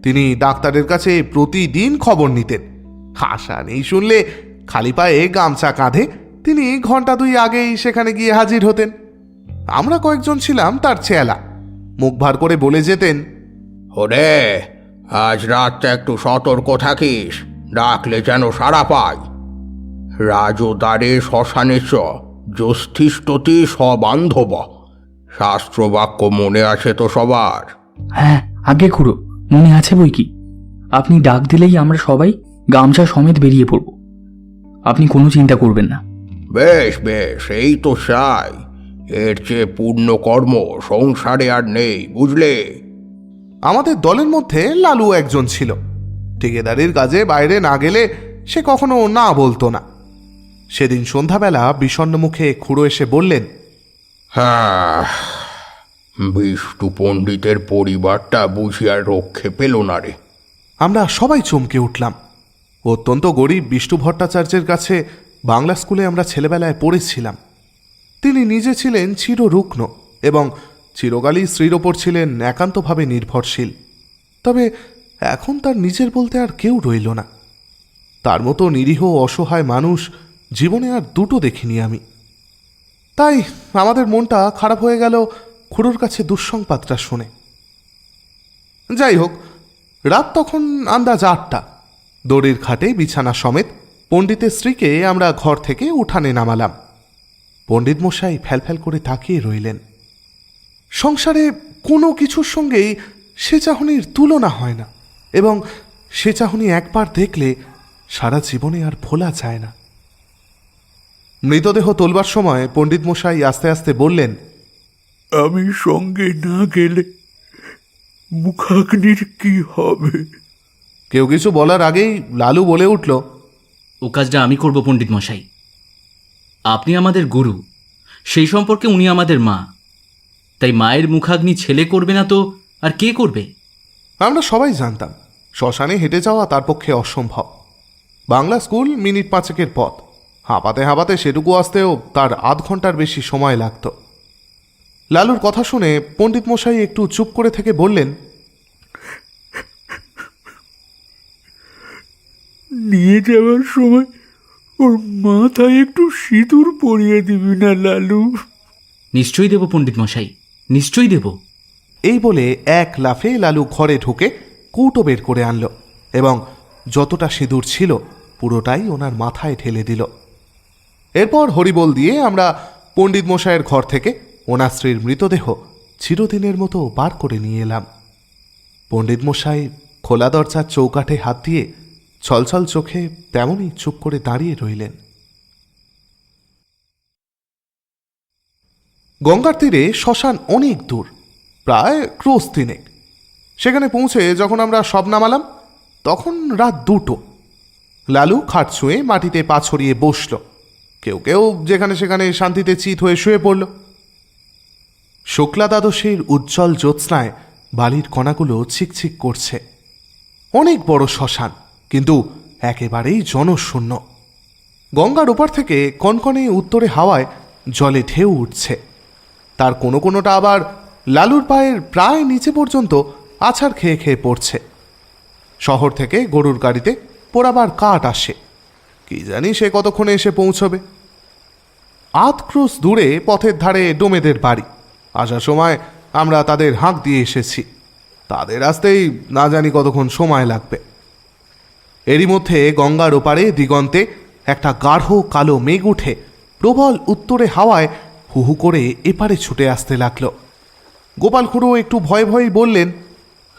তিনি ডাক্তারের কাছে প্রতিদিন খবর নিতেন। আশা নেই শুনলে খালি পায়ে গামছা কাঁধে তিনি ঘন্টা 2 আগেই সেখানে গিয়ে হাজির হতেন। আমরা কয়েকজন ছিলাম তার চেলা। মুখ ভার করে বলে যেতেন, ওরে আজ রাতটা একটু সতর্ক থাকিস, ডাকলে যেন সাড়া পাই। রাজদ্বারে শ্মশানে চ জ্যোষ্ঠিষ্ঠতি সবান্ধব, শাস্ত্রবাক্য মনে আছে তো সবার? হ্যাঁ আগে খুড়ো, মনে আছে বই কি। আপনি ডাক দিলেই আমরা সবাই গামছা সমেত বেরিয়ে পড়ব। আপনি কোনো চিন্তা করবেন না। বেশ বেশ, এই তো চাই। এর চেয়ে পুণ্যকর্ম সংসারে আর নেই, বুঝলে? আমাদের দলের মধ্যে লালু একজন ছিল। ঠিকাদারির কাজে বাইরে না গেলে সে কখনো না বলতো না। সেদিন সন্ধ্যাবেলা বিষণ্ণ মুখে খুড়ো এসে বললেন, হ্যাঁ, বিষ্ণু পণ্ডিতের পরিবারটা বুঝি আর রক্ষে পেল না রে। আমরা সবাই চমকে উঠলাম। অত্যন্ত গরিব বিষ্ণু ভট্টাচার্যের কাছে বাংলা স্কুলে আমরা ছেলেবেলায় পড়েছিলাম। তিনি নিজে ছিলেন চিররুগ্ন এবং চিরকালই স্ত্রীর ওপর ছিলেন একান্তভাবে নির্ভরশীল। তবে এখন তার নিজের বলতে আর কেউ রইল না। তার মতো নিরীহ অসহায় মানুষ জীবনে আর দুটো দেখিনি আমি। তাই আমাদের মনটা খারাপ হয়ে গেল খুড়োর কাছে দুঃসংবাদটা শুনে। যাই হোক, রাত তখন আন্দাজ 8টা। দড়ির খাটে বিছানা সমেত পণ্ডিতের স্ত্রীকে আমরা ঘর থেকে উঠানে নামালাম। পণ্ডিত মশাই ফ্যালফ্যাল করে তাকিয়ে রইলেন। সংসারে কোনো কিছুর সঙ্গেই সে চাহনির তুলনা হয় না, এবং সে চাহনি একবার দেখলে সারা জীবনে আর ভোলা যায় না। মৃতদেহ তোলবার সময় পণ্ডিত মশাই আস্তে আস্তে বললেন, আমি সঙ্গে না গেলে মুখাগ্নির কি হবে? কেউ কিছু বলার আগেই লালু বলে উঠল, ও কাজটা আমি করব পণ্ডিত মশাই। আপনি আমাদের গুরু, সেই সম্পর্কে উনি আমাদের মা, তাই মায়ের মুখাগ্নি ছেলে করবে না তো আর কে করবে? আমরা সবাই জানতাম শ্মশানে হেঁটে যাওয়া তার পক্ষে অসম্ভব। বাংলা স্কুল মিনিট 5 পথ, হাঁপাতে হাঁপাতে সেটুকু আসতেও তার আধ ঘন্টার বেশি সময় লাগত। লালুর কথা শুনে পণ্ডিত মশাই একটু চুপ করে থেকে বললেন, নিয়ে যাওয়ার সময় ওর মাথায় একটু সিঁদুর পরিয়ে দিবি না লালু? নিশ্চয়ই দেব পণ্ডিত মশাই, নিশ্চয়ই দেব। এই বলে এক লাফে লালু ঘরে ঢুকে কৌটো বের করে আনল এবং যতটা সিঁদুর ছিল পুরোটাই ওনার মাথায় ঢেলে দিল। এরপর হরিবোল দিয়ে আমরা পণ্ডিত মশাইয়ের ঘর থেকে ওনার স্ত্রীর মৃতদেহ চিরদিনের মতো বার করে নিয়ে এলাম। পণ্ডিত মশাই খোলা দরজার চৌকাঠে হাত দিয়ে ছলছল চোখে তেমনই চুপ করে দাঁড়িয়ে রইলেন। গঙ্গার তীরে শ্মশান অনেক দূর, প্রায় ক্রোশ 3। সেখানে পৌঁছে যখন আমরা সব নামালাম তখন রাত 2টো। লালু খাট ছুঁয়ে মাটিতে পা ছড়িয়ে বসল, কেউ কেউ যেখানে সেখানে শান্তিতে চিত হয়ে শুয়ে পড়ল। শুক্লা দ্বাদশীর উজ্জ্বল জ্যোৎস্নায় বালির কণাগুলো ছিকছিক করছে। অনেক বড় শ্মশান, কিন্তু একেবারেই জনশূন্য। গঙ্গার ওপার থেকে কনকনে উত্তরে হাওয়ায় জলে ঢেউ উঠছে, তার কোনো কোনোটা আবার লালুর পায়ের প্রায় নিচে পর্যন্ত আছাড় খেয়ে খেয়ে পড়ছে। শহর থেকে গরুর গাড়িতে পোড়াবার কাঠ আসে, কি জানি সে কতক্ষণে এসে পৌঁছবে। আধ ক্রোশ দূরে পথের ধারে ডোমেদের বাড়ি। আসার সময় আমরা তাদের হাঁক দিয়ে এসেছি, তাদের আসতেই না জানি কতক্ষণ সময় লাগবে। এরই মধ্যে গঙ্গার ওপারে দিগন্তে একটা গাঢ় কালো মেঘ উঠে প্রবল উত্তরে হাওয়ায় হু হু করে এপারে ছুটে আসতে লাগল। গোপাল খুড়ো একটু ভয়ে ভয়েই বললেন,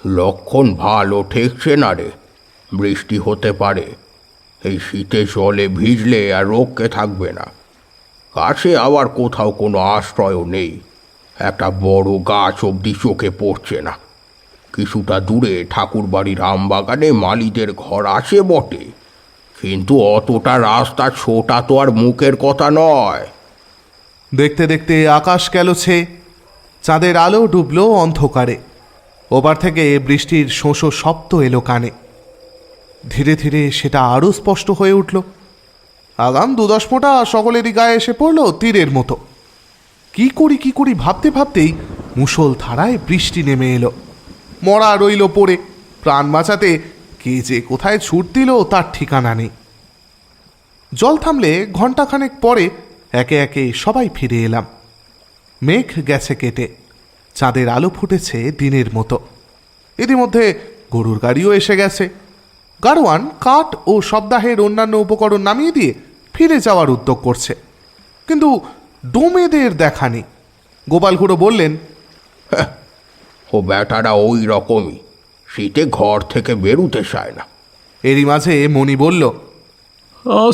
লক্ষণ ভালো ঠেকছে না রে, বৃষ্টি হতে পারে। এই শীতে জলে ভিজলে আর রক্ষে থাকবে না। কাছে আবার কোথাও কোনো আশ্রয়ও নেই, একটা বড় গাছ অবধি চোখে পড়ছে না। কিছুটা দূরে ঠাকুর বাড়ির আমবাগানে মালিদের ঘর আছে বটে, কিন্তু অতটা রাস্তা ছোটা তো আর মুখের কথা নয়। দেখতে দেখতে আকাশ গেলছে, চাঁদের আলো ডুবলো অন্ধকারে। ওপার থেকে বৃষ্টির শোঁশো শব্দ এলো কানে। ধীরে ধীরে সেটা আরও স্পষ্ট হয়ে উঠল। আগাম 2-10 ফোঁটা সকলেরই গায়ে এসে পড়ল তীরের মতো। কি করি ভাবতে ভাবতেই মুষল ধারায় বৃষ্টি নেমে এলো। মরা রইল পড়ে, প্রাণ বাঁচাতে কে যে কোথায় ছুট দিল তার ঠিকানা নেই। জল থামলে ঘণ্টাখানেক পরে একে একে সবাই ফিরে এলাম। মেঘ গেছে কেটে, চাঁদের আলো ফুটেছে দিনের মতো। ইতিমধ্যে গরুর গাড়িও এসে গেছে। গাড়োয়ান কাঠ ও সপ্তাহের অন্যান্য উপকরণ নামিয়ে দিয়ে ফিরে যাওয়ার উদ্যোগ করছে, কিন্তু ডোমেদের দেখা নেই। গোপাল খুড়ো বললেন, ও ব্যাটারা ওই রকমই, শীতে ঘর থেকে বেরুতে চায় না। এরই মাঝে মণি বলল,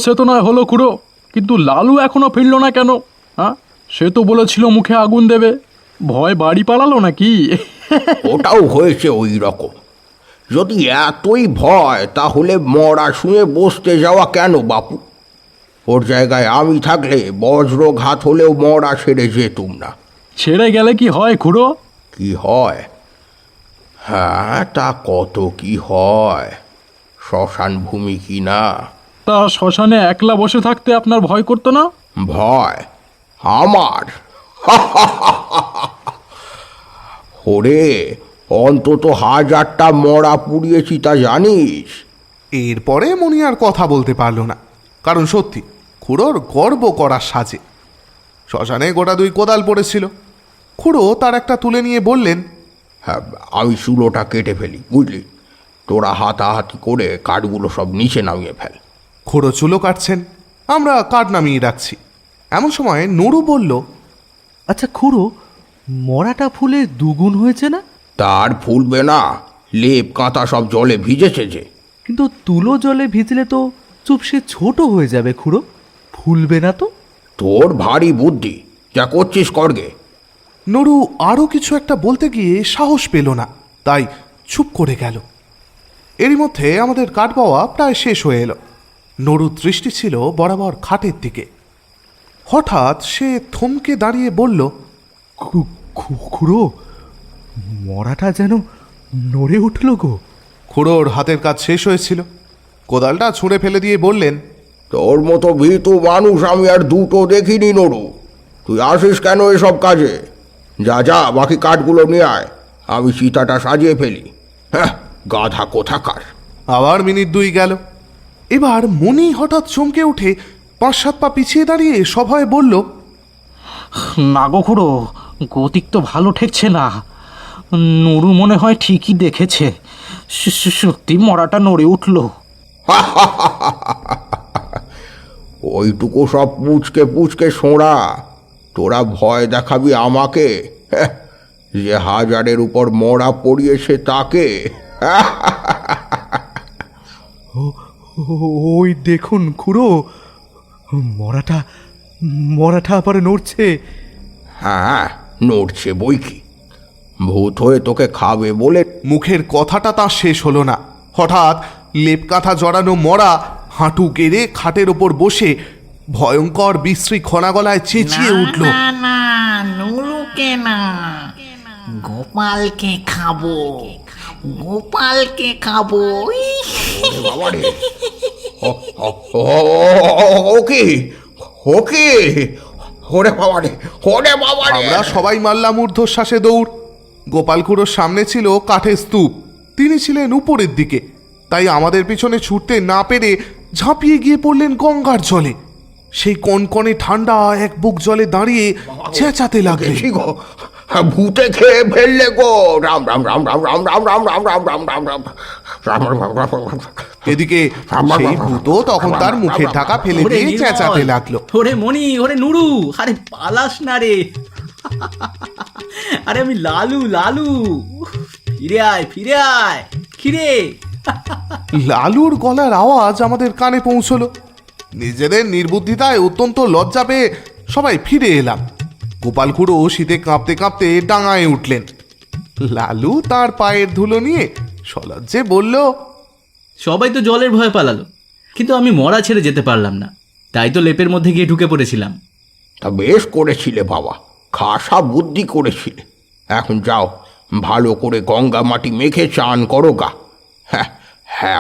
সে তো নয় হলো খুড়ো, কিন্তু লালু এখনো ফিরল না কেন? হ্যাঁ, সে তো বলেছিল মুখে আগুন দেবে, ভয় বাড়ি পালালো নাকি? ওটাও হয়েছে ওই রকম। যদি এতই ভয় তাহলে মরা শুয়ে বসতে যাওয়া কেন বাপু? ওর জায়গায় আমি থাকলে বজ্রঘাত হলেও মরা ছেড়ে যেতুম না। ছেড়ে গেলে কি হয় খুড়ো? কি হয়? হ্যাঁ, তা কত কি হয়, শ্মশান ভূমি কি না। তা শ্মশানে একলা বসে থাকতে আপনার ভয় করতো না? ভয় আমার? ওরে, অন্তত 1000টা মরা পুড়িয়েছি তা জানিস। এরপরে মণি আর কথা বলতে পারল না, কারণ সত্যি খুড়োর গর্ব করার সাজে। শ্মশানে গোটা 2 কোদাল পড়েছিল। খুড়ো তার একটা তুলে নিয়ে বললেন, হ্যাঁ, আমি চুলোটা কেটে ফেলি, বুঝলি? তোরা হাতাহাতি করে কাঠগুলো সব নিচে নামিয়ে ফেল। খুড়ো চুলো কাটছেন, আমরা কাঠ নামিয়ে রাখছি। এমন সময় নড়ু বলল, আচ্ছা খুড়ো, মরাটা ফুলে দুগুণ হয়েছে না? তার ফুলবে না, লেপ কাঁথা সব জলে ভিজেছে যে। কিন্তু তুলো জলে ভিজলে তো চুপসে ছোট হয়ে যাবে খুড়ো, ফুলবে না তো? তোর ভারী বুদ্ধি, যা করছিস করগে। নড়ু আরও কিছু একটা বলতে গিয়ে সাহস পেল না, তাই চুপ করে গেল। এরই মধ্যে আমাদের কাঠ পাওয়া প্রায় শেষ হয়ে এলো। নড়ুর দৃষ্টি ছিল বরাবর খাটের দিকে। হঠাৎ সে থমকে দাঁড়িয়ে বলল, খুড়ো, মরাটা যেন নড়ে উঠল গো। খুড়োর হাতের কাজ শেষ হয়েছিল, কোদালটা ছুঁড়ে ফেলে দিয়ে বললেন, তোর মতো ভীতু মানুষ আমি আর দুটো দেখিনি নড়ু। তুই আসিস কেন এসব কাজে? যা যা, বাকি কাঠগুলো নিয়ে আয়, আমি চিতাটা সাজিয়ে ফেলি। হ্যাঁ, গাধা কোথাকার। আবার মিনিট 2 গেল। এবার মনি হঠাৎ চমকে উঠে 5-7 পা পিছিয়ে দাঁড়িয়ে সভয়ে বলল, না গো খুড়ো, গতিক তো ভালো ঠেকছে না। নুরু মনে হয় ঠিকই দেখেছে, সত্যি মরাটা নড়ে উঠল। ওইটুকু সব পুচকে পুচকে সোঁড়া, তোরা ভয় দেখাবি আমাকে? হ্যাঁ, যে 1000-এর উপর মরা পড়িয়েছে তাকে। ওই দেখুন খুড়ো, মরাটা আবার নড়ছে। হ্যাঁ, নড়ছে বই কি, ভূত হয়ে তোকে খাবে বলে। মুখের কথাটা তার শেষ হলো না। হঠাৎ লেপ কাঁথা জড়ানো মরা হাঁটু গেড়ে খাটের ওপর বসে ভয়ঙ্কর বিশ্রী খনা গলায় চেঁচিয়ে উঠল, না, নুরুকে না, গোপালকে খাবো, গোপালকে খাবো। বাবারে, ওকে ওকে, ওরে বাবারে, ওরে বাবারে। আমরা সবাই মারলাম ঊর্ধ্বশ্বাসে দৌড়। গোপাল খুড়োর সামনে ছিল কাঠের স্তূপ, তিনি ছিলেন উপরের দিকে, তাই আমাদের পিছনে ছুটতে না পেরে ঝাঁপিয়ে গিয়ে পড়লেন গঙ্গার জলে। সেই কনকনে ঠান্ডা এক বুক জলে দাঁড়িয়ে চেঁচাতে লাগলেন, ভূতে খেয়ে ফেললে গো, রাম রাম রাম রাম রাম রাম রাম রাম রাম রাম রাম রাম রাম। এদিকে সেই ভূত তখন তার মুখের ঢাকা ফেলে দিয়ে চেঁচাতে লাগলো, ওরে মনি, ওরে নুরু, আরে পালাস না রে, আরে আমি লালু, লালু, ফিরে আয়, ফিরে আয়, কিরে? লালুর গলার আওয়াজ আমাদের কানে পৌঁছলো। নিজেদের নির্বুদ্ধিতায় অত্যন্ত লজ্জা পেয়ে সবাই ফিরে এলাম। গোপাল খুড়ো শীতে কাঁপতে কাঁপতে ডাঙায় উঠলেন। লালু তার পায়ের ধুলো নিয়ে সলজ্জে বলল, সবাই তো জলের ভয়ে পালালো, কিন্তু আমি মরা ছেড়ে যেতে পারলাম না, তাই তো লেপের মধ্যে গিয়ে ঢুকে পড়েছিলাম। তা বেশ করেছিলে বাবা, খাসা বুদ্ধি করেছিলে। এখন যাও, ভালো করে গঙ্গা মাটি মেখে চান করো গা। হ্যাঁ,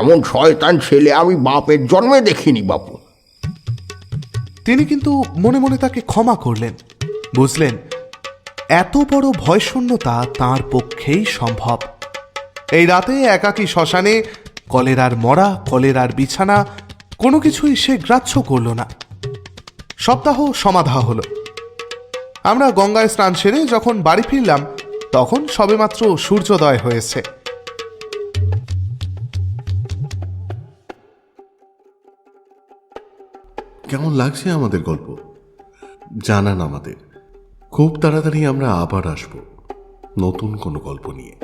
এমন শয়তান ছেলে আমি বাপের জন্মে দেখিনি বাপু। তিনি কিন্তু মনে মনে তাকে ক্ষমা করলেন, বুঝলেন এত বড় ভয়শূন্যতা তাঁর পক্ষেই সম্ভব। এই রাতে একাকী শ্মশানে কলেরার মরা, কলেরার বিছানা, কোনো কিছুই সে গ্রাহ্য করল না। সপ্তাহ সমাধা হলো। আমরা গঙ্গায় স্নান সেরে যখন বাড়ি ফিরলাম, তখন সবেমাত্র সূর্যোদয় হয়েছে। কেমন লাগছে আমাদের গল্প জানান আমাদের। খুব তাড়াতাড়ি আমরা আবার আসব নতুন কোনো গল্প নিয়ে।